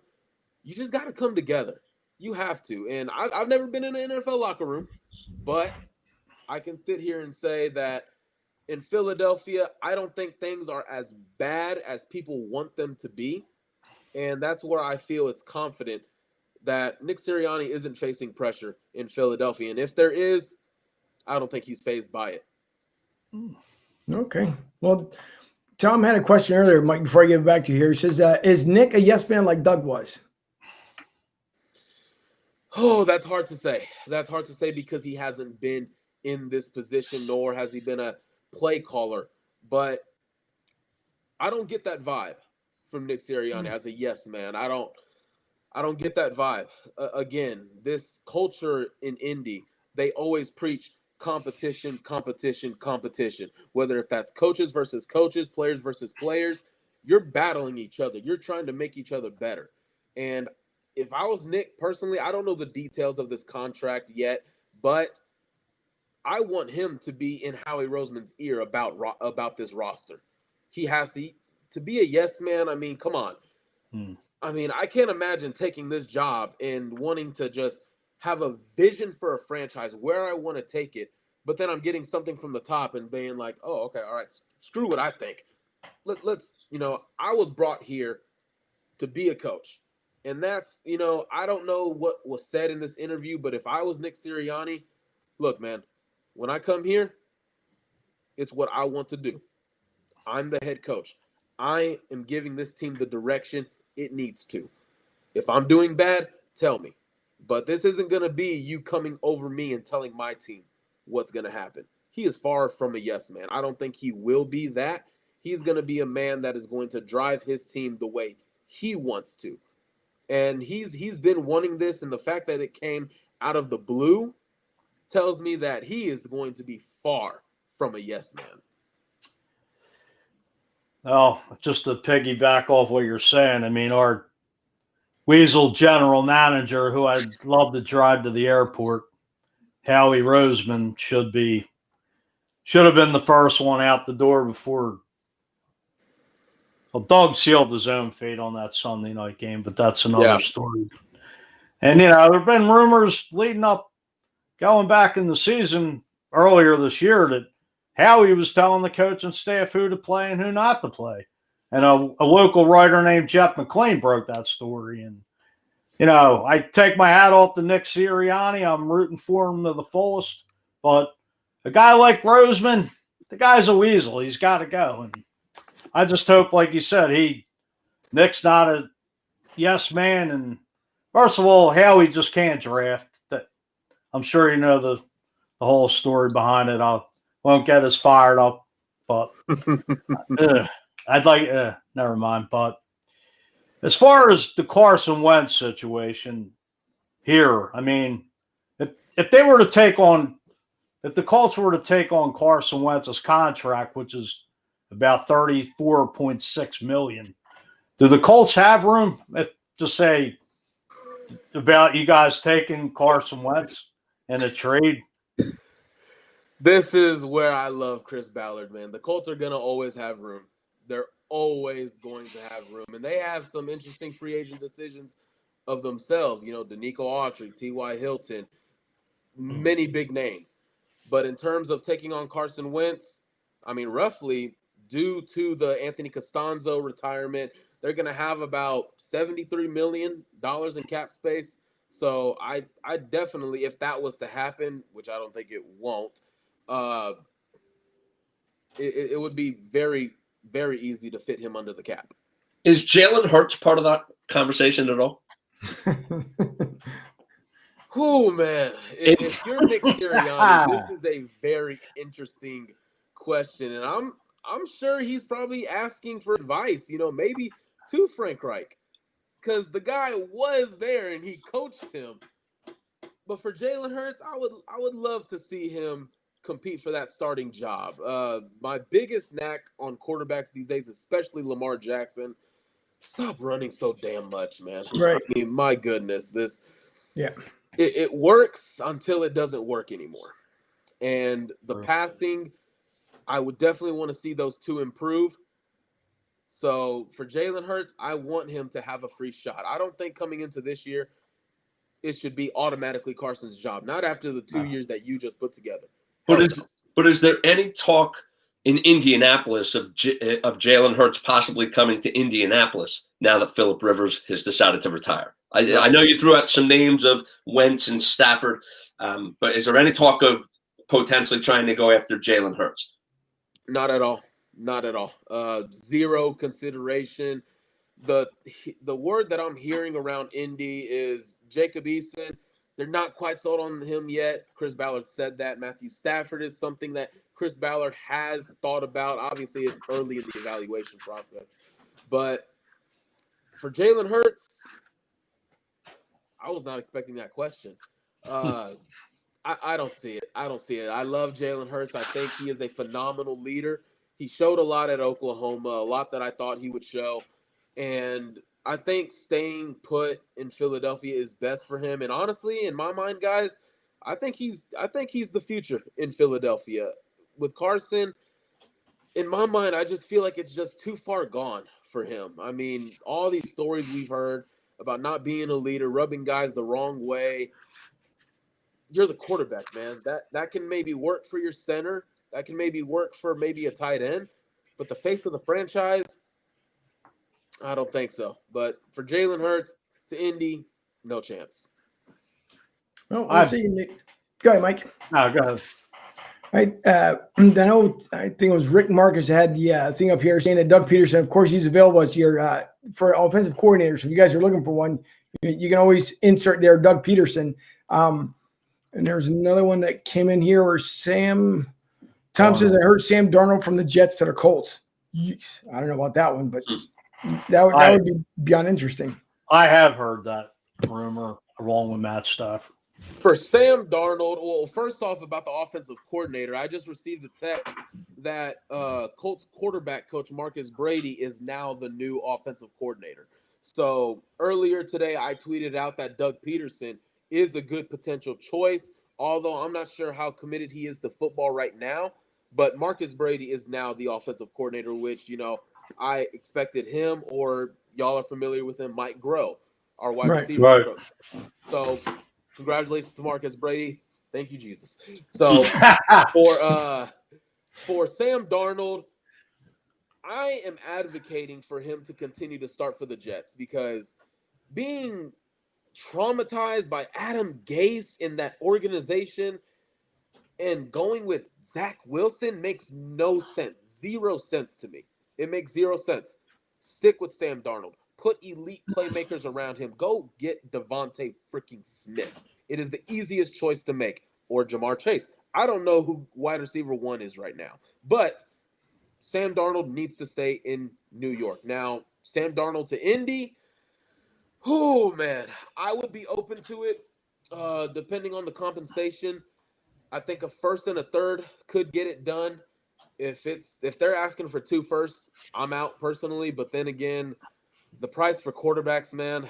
you just got to come together. You have to. And I've never been in an NFL locker room, but I can sit here and say that in Philadelphia, I don't think things are as bad as people want them to be. And that's where I feel it's confident that Nick Sirianni isn't facing pressure in Philadelphia. And if there is, I don't think he's fazed by it. Okay. Well, Tom had a question earlier, Mike, before I give it back to you here. He says, is Nick a yes man like Doug was? Oh, that's hard to say. That's hard to say because he hasn't been in this position, nor has he been a play caller. But I don't get that vibe from Nick Sirianni as a yes man. I don't get that vibe. Again, this culture in Indy, they always preach competition, competition, competition. Whether if that's coaches versus coaches, players versus players, you're battling each other. You're trying to make each other better. And if I was Nick personally, I don't know the details of this contract yet, but I want him to be in Howie Roseman's ear about this roster. He has to be a yes man. I mean, come on. I mean, I can't imagine taking this job and wanting to just have a vision for a franchise where I want to take it, but then I'm getting something from the top and being like, oh, okay, all right, screw what I think. Let's, I was brought here to be a coach. And that's, I don't know what was said in this interview, but if I was Nick Sirianni, look, man, when I come here, it's what I want to do. I'm the head coach. I am giving this team the direction it needs to. If I'm doing bad, tell me. But this isn't going to be you coming over me and telling my team what's going to happen. He is far from a yes man. I don't think he will be that. He's going to be a man that is going to drive his team the way he wants to. And he's been wanting this, and the fact that it came out of the blue tells me that he is going to be far from a yes man. Oh, just to piggyback off what you're saying, I mean, our Weasel general manager, who I'd love to drive to the airport, Howie Roseman, should have been the first one out the door before. Well, Doug sealed his own fate on that Sunday night game, but that's another story. And, there have been rumors leading up, going back in the season earlier this year, that Howie was telling the coaching staff who to play and who not to play. And a local writer named Jeff McClain broke that story. And, I take my hat off to Nick Sirianni. I'm rooting for him to the fullest. But a guy like Roseman, the guy's a weasel. He's got to go. And I just hope, like you said, Nick's not a yes man. And first of all, Howie just can't draft. That I'm sure you know the whole story behind it. I won't get as fired up, but I'd like never mind. But as far as the Carson Wentz situation here, I mean, if they were to take on, if the Colts were to take on Carson Wentz's contract, which is about $34.6 million, do the Colts have room? to say about you guys taking Carson Wentz in a trade? This is where I love Chris Ballard, man. The Colts are going to always have room. They're always going to have room. And they have some interesting free agent decisions of themselves. You know, Danico Autry, T.Y. Hilton, many big names. But in terms of taking on Carson Wentz, I mean, roughly due to the Anthony Costanzo retirement, they're going to have about $73 million in cap space. So I definitely, if that was to happen, which I don't think it won't, it would be very, very easy to fit him under the cap. Is Jalen Hurts part of that conversation at all? Oh, man. If you're Nick Sirianni, this is a very interesting question. And I'm sure he's probably asking for advice, you know, maybe to Frank Reich. Because the guy was there and he coached him. But for Jalen Hurts, I would love to see him compete for that starting job. My biggest knack on quarterbacks these days, especially Lamar Jackson, stop running so damn much, man. Right. I mean, my goodness, Yeah. It works until it doesn't work anymore. And the passing, I would definitely want to see those two improve. So for Jalen Hurts, I want him to have a free shot. I don't think coming into this year, it should be automatically Carson's job. Not after the 2 years that you just put together. But is there any talk in Indianapolis of Jalen Hurts possibly coming to Indianapolis now that Phillip Rivers has decided to retire? I know you threw out some names of Wentz and Stafford, but is there any talk of potentially trying to go after Jalen Hurts? Not at all. Not at all. Zero consideration. The word that I'm hearing around Indy is Jacob Eason. They're not quite sold on him yet. Chris Ballard said that. Matthew Stafford is something that Chris Ballard has thought about. Obviously, it's early in the evaluation process. But for Jalen Hurts, I was not expecting that question. I don't see it. I don't see it. I love Jalen Hurts. I think he is a phenomenal leader. He showed a lot at Oklahoma, a lot that I thought he would show. And I think staying put in Philadelphia is best for him. And honestly, in my mind, guys, I think he's the future in Philadelphia. With Carson, in my mind, I just feel like it's just too far gone for him. I mean, all these stories we've heard about not being a leader, rubbing guys the wrong way. You're the quarterback, man. That can maybe work for your center. That can maybe work for maybe a tight end. But the face of the franchise, I don't think so. But for Jalen Hurts to Indy, no chance. Well, we'll see. Nick. Go ahead, Mike. No, go ahead. Right. I think it was Rick Marcus had the thing up here saying that Doug Peterson, of course, he's available as your for offensive coordinator. So if you guys are looking for one, you can always insert there Doug Peterson. And there's another one that came in here where Tom says, I heard Sam Darnold from the Jets to the Colts. Yeesh. I don't know about that one, but that would be beyond interesting. I have heard that rumor along with Matt Stafford. For Sam Darnold, well, first off, about the offensive coordinator, I just received a text that Colts quarterback coach Marcus Brady is now the new offensive coordinator. So earlier today, I tweeted out that Doug Peterson is a good potential choice, although I'm not sure how committed he is to football right now. But Marcus Brady is now the offensive coordinator, which, you know, I expected him, or y'all are familiar with him, Mike Groh, our wide receiver coach. So congratulations to Marcus Brady. Thank you, Jesus. So for Sam Darnold, I am advocating for him to continue to start for the Jets, because being traumatized by Adam Gase in that organization and going with Zach Wilson makes no sense. 0 sense to me. It makes 0 sense. Stick with Sam Darnold. Put elite playmakers around him. Go get Devontae freaking Smith. It is the easiest choice to make. Or Jamar Chase. I don't know who wide receiver 1 is right now. But Sam Darnold needs to stay in New York. Now, Sam Darnold to Indy. Oh, man. I would be open to it, depending on the compensation. I think a first and a third could get it done. If they're asking for 2 firsts, I'm out personally. But then again, The price for quarterbacks, man,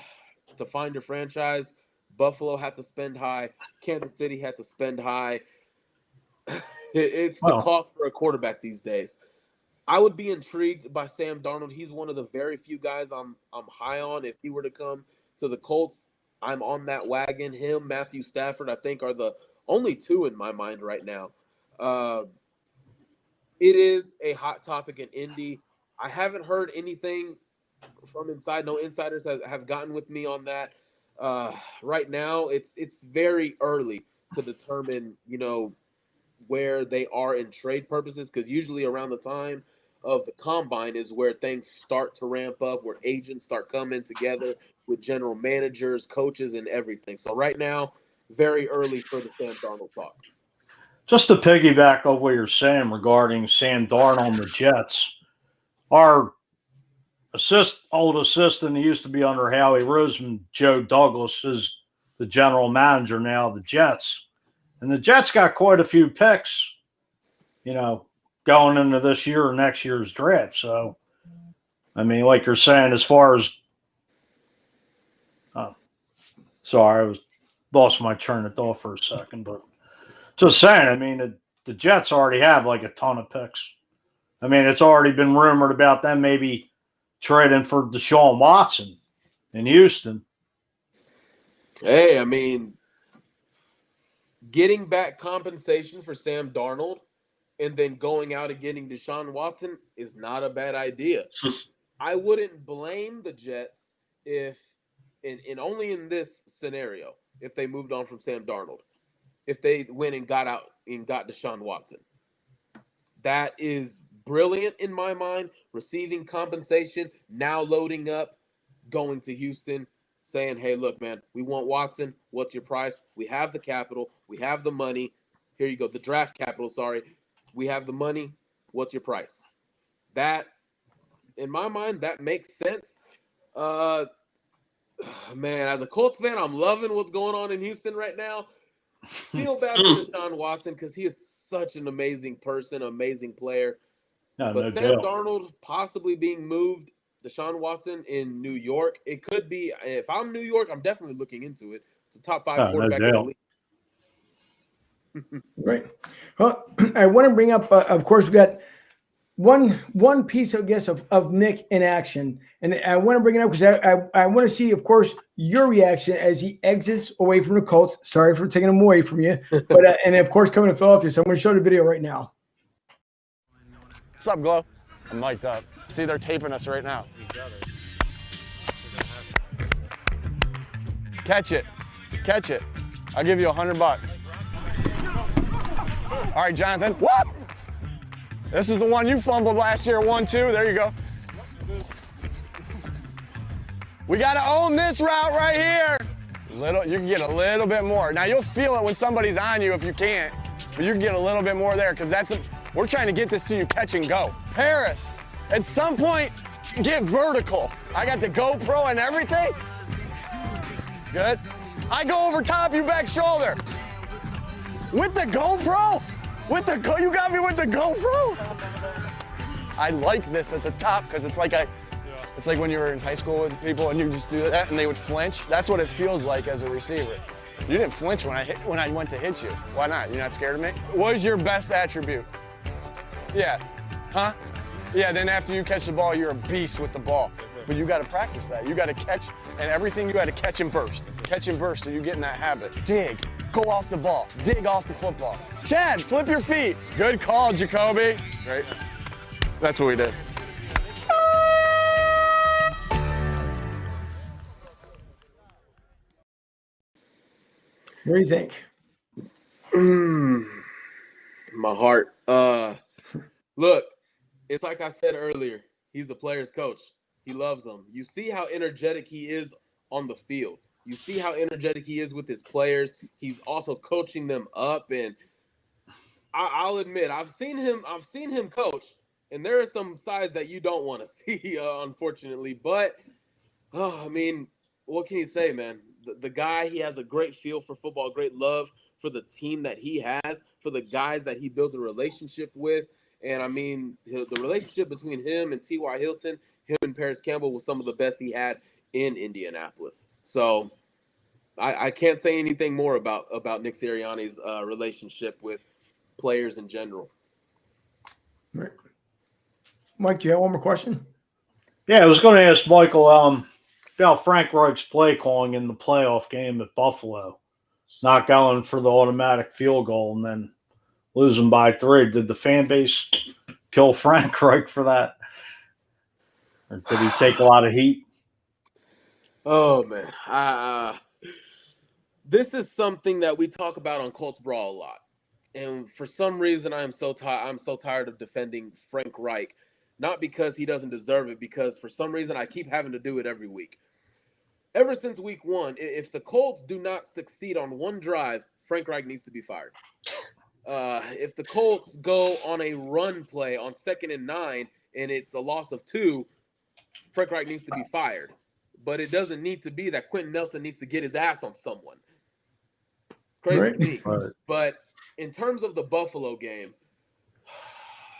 to find your franchise, Buffalo had to spend high. Kansas City had to spend high. It's the cost for a quarterback these days. I would be intrigued by Sam Darnold. He's one of the very few guys I'm high on. If he were to come to the Colts, I'm on that wagon. Him, Matthew Stafford, I think are the only two in my mind right now. It is a hot topic in Indy. I haven't heard anything from inside. No insiders have gotten with me on that. Right now, it's very early to determine, where they are in trade purposes, because usually around the time of the combine is where things start to ramp up, where agents start coming together with general managers, coaches, and everything. So right now, very early for the Sam Darnold talk. Just to piggyback off what you're saying regarding Sam Darnold and the Jets, our old assistant, he used to be under Howie Roseman, Joe Douglas, is the general manager now of the Jets. And the Jets got quite a few picks, going into this year or next year's draft. So, I mean, like you're saying, as far as sorry, I lost my train of thought for a second, but just saying, I mean, the Jets already have like a ton of picks. I mean, it's already been rumored about them maybe trading for Deshaun Watson in Houston. Hey, I mean, getting back compensation for Sam Darnold and then going out and getting Deshaun Watson is not a bad idea. I wouldn't blame the Jets if, and only in this scenario, if they moved on from Sam Darnold, if they went and got out and got Deshaun Watson. That is brilliant in my mind, receiving compensation, now loading up, going to Houston, saying, hey, look, man, we want Watson. What's your price? We have the capital. We have the money. Here you go. The draft capital, sorry. We have the money. What's your price? That, in my mind, that makes sense. Man, as a Colts fan, I'm loving what's going on in Houston right now. Feel bad for Deshaun Watson because he is such an amazing person, amazing player. But Sam Darnold possibly being moved, Deshaun Watson in New York, it could be. If I'm New York, I'm definitely looking into it. It's a top 5 quarterback in the league. Right. Well, I want to bring up, of course, we got one piece, I guess, of Nick in action. And I want to bring it up because I want to see, of course, your reaction as he exits away from the Colts. Sorry for taking him away from you. But and, of course, coming to Philadelphia. So I'm going to show the video right now. What's up, Glow? I'm mic'd up. See, they're taping us right now. Catch it. Catch it. I'll give you $100. All right, Jonathan. Whoop! This is the one you fumbled last year, 1-2. There you go. We got to own this route right here. You can get a little bit more. Now, you'll feel it when somebody's on you if you can't, but you can get a little bit more there because we're trying to get this to you catch and go. Harris, at some point, get vertical. I got the GoPro and everything. Good. I go over top, you back shoulder. With the GoPro? You got me with the GoPro? I like this at the top because it's like when you were in high school with people and you just do that and they would flinch. That's what it feels like as a receiver. You didn't flinch when I went to hit you. Why not? You're not scared of me? What is your best attribute? Yeah. Huh? Yeah, then after you catch the ball, you're a beast with the ball. But you got to practice that. You got to catch, and everything you got to catch and burst. Catch and burst so you get in that habit. Dig. Go off the ball. Dig off the football. Chad, flip your feet. Good call, Jacoby. Right? That's what we did. What do you think? My heart. Look, it's like I said earlier. He's the player's coach. He loves them. You see how energetic he is on the field. You see how energetic he is with his players. He's also coaching them up. And I'll admit, I've seen him coach, and there are some sides that you don't want to see, unfortunately. But I mean, what can you say, man? The guy, he has a great feel for football, great love for the team that he has, for the guys that he built a relationship with. And I mean, the relationship between him and T.Y. Hilton him and Paris Campbell was some of the best he had in Indianapolis. So I can't say anything more about Nick Sirianni's relationship with players in general. Right. Mike, do you have one more question? Yeah, I was going to ask Michael about Frank Reich's play calling in the playoff game at Buffalo, not going for the automatic field goal and then losing by 3. Did the fan base kill Frank Reich for that? Or did he take a lot of heat? Oh, man. This is something that we talk about on Colts Brawl a lot. And for some reason, I'm so tired of defending Frank Reich. Not because he doesn't deserve it, because for some reason I keep having to do it every week. Ever since week 1, if the Colts do not succeed on one drive, Frank Reich needs to be fired. If the Colts go on a run play on 2nd and 9 and it's a loss of 2, Frank Reich needs to be fired. But it doesn't need to be that Quentin Nelson needs to get his ass on someone. Crazy to me. Right. But in terms of the Buffalo game,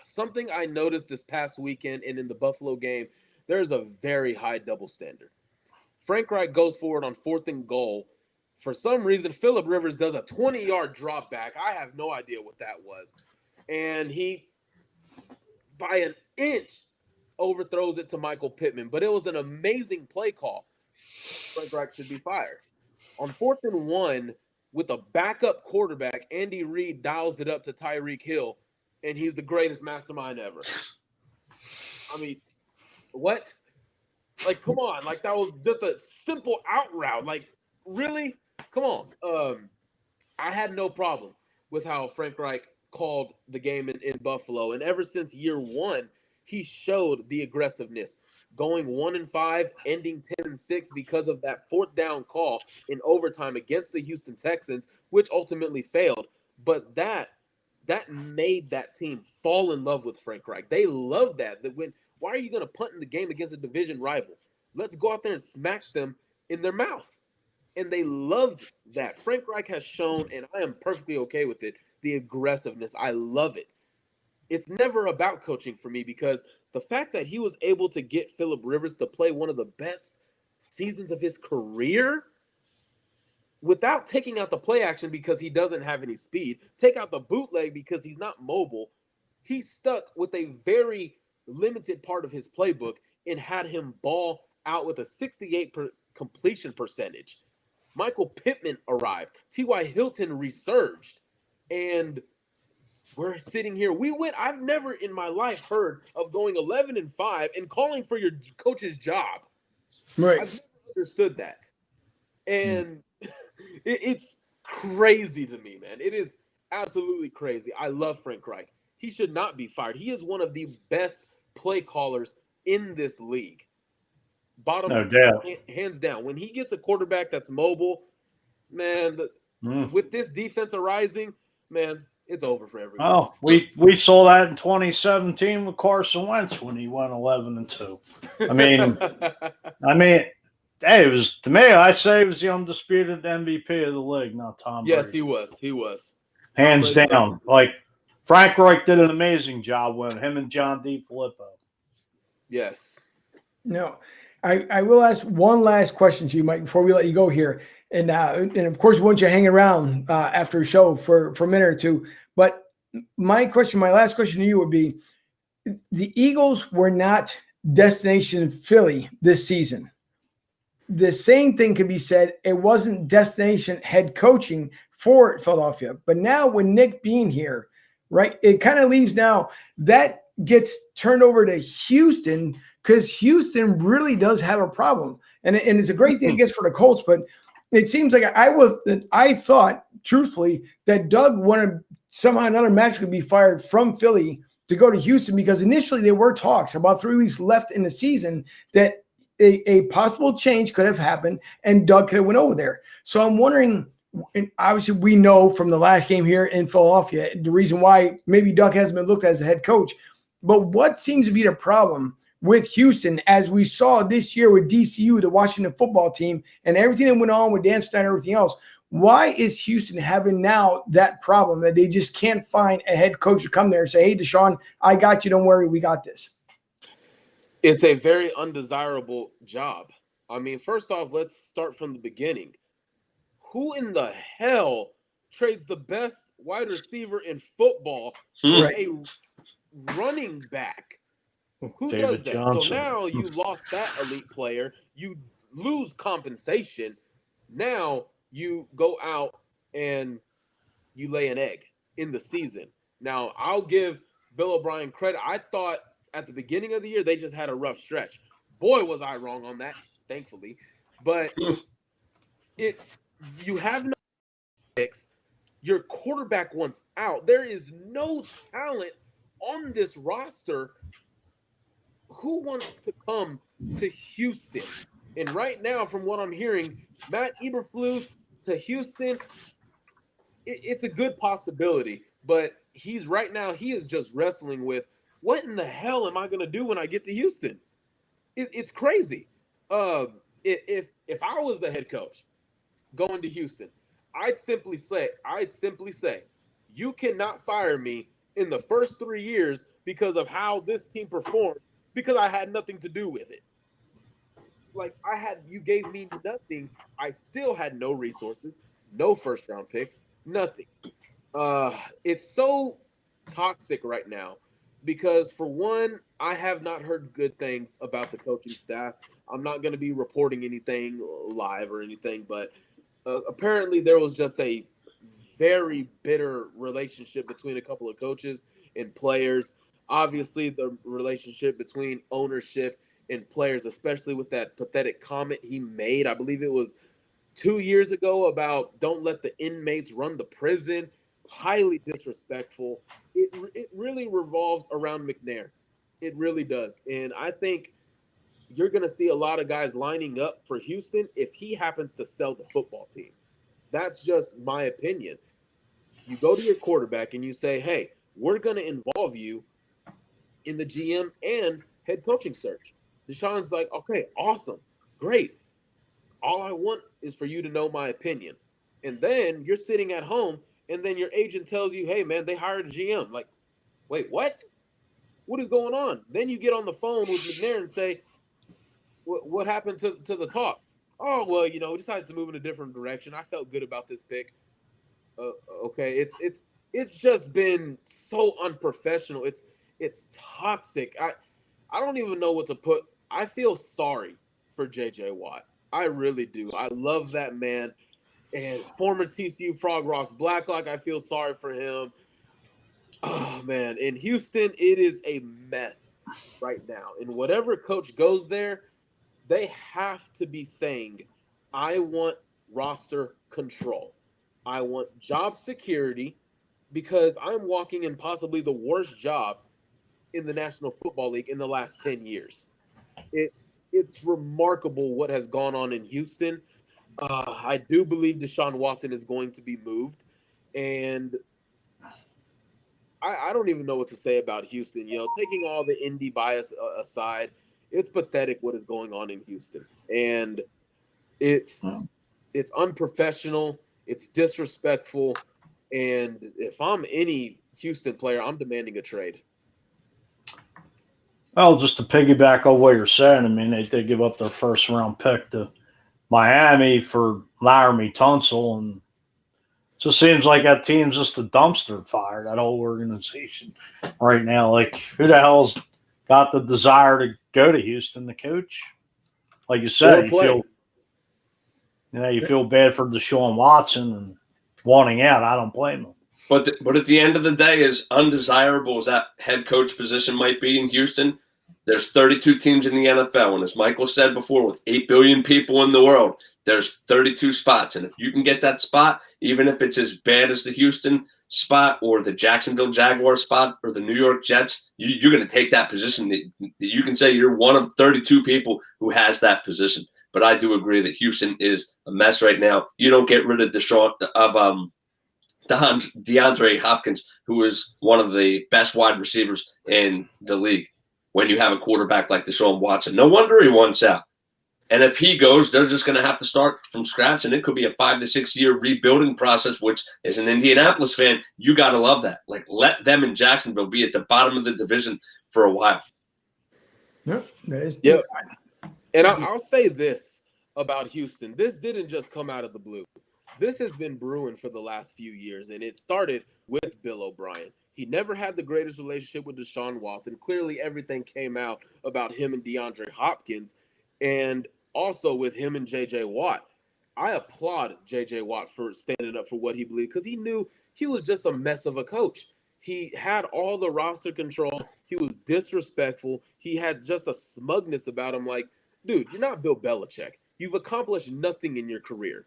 something I noticed this past weekend and in the Buffalo game, there's a very high double standard. Frank Reich goes forward on 4th and goal. For some reason, Phillip Rivers does a 20-yard drop back. I have no idea what that was. And he, by an inch, overthrows it to Michael Pittman. But it was an amazing play call. Frank Reich should be fired. On 4th and 1, with a backup quarterback, Andy Reid dials it up to Tyreek Hill, and he's the greatest mastermind ever. I mean, what? Like, come on. Like, that was just a simple out route. Like, really? Come on. I had no problem with how Frank Reich called the game in Buffalo. And ever since year 1, he showed the aggressiveness. Going 1-5, ending 10-6 because of that 4th down call in overtime against the Houston Texans, which ultimately failed. But that made that team fall in love with Frank Reich. They loved that. Why are you going to punt in the game against a division rival? Let's go out there and smack them in their mouth. And they loved that. Frank Reich has shown, and I am perfectly okay with it, the aggressiveness. I love it. It's never about coaching for me, because the fact that he was able to get Phillip Rivers to play one of the best seasons of his career without taking out the play action because he doesn't have any speed, take out the bootleg because he's not mobile, he stuck with a very limited part of his playbook and had him ball out with a 68% completion percentage. Michael Pittman arrived. T.Y. Hilton resurged. And we're sitting here. I've never in my life heard of going 11-5 and calling for your coach's job. Right. I've never understood that. And it's crazy to me, man. It is absolutely crazy. I love Frank Reich. He should not be fired. He is one of the best play callers in this league. No doubt. Hands down. When he gets a quarterback that's mobile, man, with this defense arising, man, it's over for everyone. Oh, we saw that in 2017 with Carson Wentz when he went 11-2. I mean, hey, it was, to me, I say it was the undisputed MVP of the league, not Tom Brady. Yes, he was. He was. Hands down. Like, Frank Reich did an amazing job with him and John DeFilippo. Yes. No, I will ask one last question to you, Mike, before we let you go here. And of course, we want you to hang around after a show for a minute or two. But my last question to you would be, the Eagles were not destination Philly this season. The same thing could be said. It wasn't destination head coaching for Philadelphia. But now with Nick being here, right, it kind of leaves now that gets turned over to Houston, because Houston really does have a problem. And it's a great thing, I guess, for the Colts. But it seems like I thought, truthfully, that Doug wanted somehow another match could be fired from Philly to go to Houston, because initially there were talks about 3 weeks left in the season that a possible change could have happened and Doug could have went over there. So I'm wondering, and obviously we know from the last game here in Philadelphia, the reason why maybe Doug hasn't been looked at as a head coach. But what seems to be the problem with Houston, as we saw this year with DCU, the Washington football team, and everything that went on with Dan Snyder and everything else? Why is Houston having now that problem that they just can't find a head coach to come there and say, hey, Deshaun, I got you. Don't worry. We got this. It's a very undesirable job. I mean, first off, let's start from the beginning. Who in the hell trades the best wide receiver in football for a running back? Who David does that? Johnson. So now you lost that elite player. You lose compensation. Now you go out and you lay an egg in the season. Now, I'll give Bill O'Brien credit. I thought at the beginning of the year they just had a rough stretch. Boy, was I wrong on that, thankfully. But you have no picks. Your quarterback wants out. There is no talent on this roster. Who wants to come to Houston? And right now, from what I'm hearing, Matt Eberflus to Houston, it's a good possibility. But he is just wrestling with, what in the hell am I going to do when I get to Houston? It's crazy. If I was the head coach going to Houston, I'd simply say, you cannot fire me in the first 3 years because of how this team performed, because I had nothing to do with it. Like, you gave me nothing. I still had no resources, no first round picks, nothing. It's so toxic right now because, for one, I have not heard good things about the coaching staff. I'm not going to be reporting anything live or anything, but apparently there was just a very bitter relationship between a couple of coaches and players. Obviously, the relationship between ownership and players, especially with that pathetic comment he made, I believe it was 2 years ago, about don't let the inmates run the prison. Highly disrespectful. It really revolves around McNair. It really does. And I think you're going to see a lot of guys lining up for Houston if he happens to sell the football team. That's just my opinion. You go to your quarterback and you say, hey, we're going to involve you in the GM and head coaching search. Deshaun's like, okay, awesome, great. All I want is for you to know my opinion. And then you're sitting at home, and then your agent tells you, hey, man, they hired a GM. Like, wait, what? What is going on? Then you get on the phone with McNair and say, what happened to the talk? Oh, well, we decided to move in a different direction. I felt good about this pick. Okay, it's just been so unprofessional. It's toxic. I don't even know what to put. I feel sorry for J.J. Watt. I really do. I love that man. And former TCU Frog Ross Blacklock, I feel sorry for him. Oh, man. In Houston, it is a mess right now. And whatever coach goes there, they have to be saying, I want roster control. I want job security, because I'm walking in possibly the worst job in the National Football League in the last 10 years. It's remarkable what has gone on in Houston. I do believe Deshaun Watson is going to be moved, and I don't even know what to say about Houston. Taking all the Indy bias aside, it's pathetic what is going on in Houston, and it's unprofessional, it's disrespectful, and if I'm any Houston player, I'm demanding a trade. Well, just to piggyback on what you're saying, I mean, they did give up their first round pick to Miami for Laramie Tunsil, and it just seems like that team's just a dumpster fire, that whole organization right now. Like, who the hell's got the desire to go to Houston, the coach? Like you said, you feel bad for Deshaun Watson and wanting out. I don't blame him. But at the end of the day, as undesirable as that head coach position might be in Houston, there's 32 teams in the NFL. And as Michael said before, with 8 billion people in the world, there's 32 spots. And if you can get that spot, even if it's as bad as the Houston spot or the Jacksonville Jaguars spot or the New York Jets, you're going to take that position. That you can say you're one of 32 people who has that position. But I do agree that Houston is a mess right now. You don't get rid of DeAndre Hopkins, who is one of the best wide receivers in the league, when you have a quarterback like Deshaun Watson. No wonder he wants out. And if he goes, they're just going to have to start from scratch, and it could be a 5 to 6 year rebuilding process, which, as an Indianapolis fan, you got to love that. Like, let them in Jacksonville be at the bottom of the division for a while. Yeah, that is. Yep. And I'll say this about Houston. This didn't just come out of the blue. This has been brewing for the last few years, and it started with Bill O'Brien. He never had the greatest relationship with Deshaun Watson. Clearly, everything came out about him and DeAndre Hopkins, and also with him and J.J. Watt. I applaud J.J. Watt for standing up for what he believed because he knew he was just a mess of a coach. He had all the roster control. He was disrespectful. He had just a smugness about him like, dude, you're not Bill Belichick. You've accomplished nothing in your career.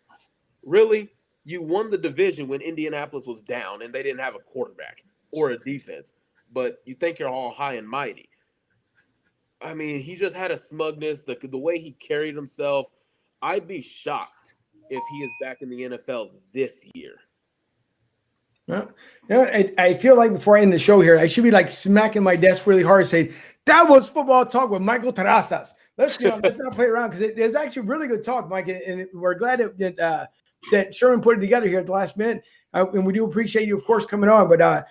Really? You won the division when Indianapolis was down and they didn't have a quarterback or a defense. But you think you're all high and mighty. I mean, he just had a smugness, the way he carried himself. I'd be shocked if he is back in the NFL this year. Well, I feel like before I end the show here, I should be like smacking my desk really hard saying, that was Football Talk with Michael Terrazas. Let's not play around because it's actually really good talk, Mike, and we're glad that Sherman put it together here at the last minute, and we do appreciate you, of course, coming on. But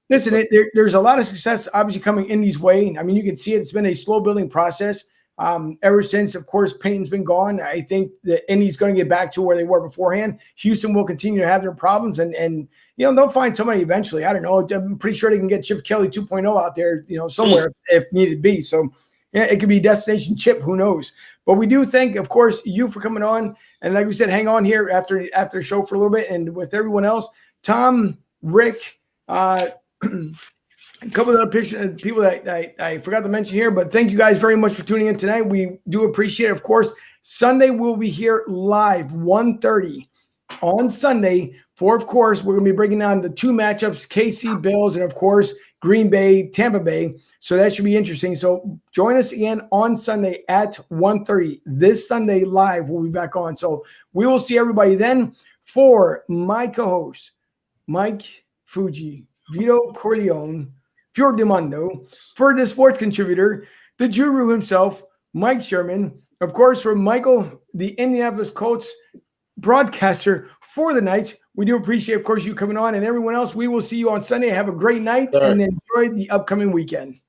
listen, there's a lot of success obviously coming Indy's way. I mean, you can see it. It's been a slow building process ever since, of course, Peyton's been gone. I think that Indy's going to get back to where they were beforehand. Houston will continue to have their problems, and they'll find somebody eventually. I don't know. I'm pretty sure they can get Chip Kelly 2.0 out there, somewhere if needed be. So. Yeah, it could be Destination Chip. Who knows? But we do thank, of course, you for coming on. And like we said, hang on here after the show for a little bit. And with everyone else, Tom, Rick, a couple of other people that I forgot to mention here. But thank you guys very much for tuning in tonight. We do appreciate it. Of course, Sunday we'll be here live 1:30 on Sunday for, of course, we're going to be breaking down the two matchups, KC Bills and, of course, Green Bay, Tampa Bay. So that should be interesting. So join us again on Sunday at 1:30. This Sunday live, we'll be back on. So we will see everybody then. For my co-host, Mike Fuji, Vito Corleone, Fior Demando, for the sports contributor, the Guru himself, Mike Sherman, of course, for Michael, the Indianapolis Colts broadcaster for the night. We do appreciate, of course, you coming on, and everyone else. We will see you on Sunday. Have a great night and enjoy the upcoming weekend.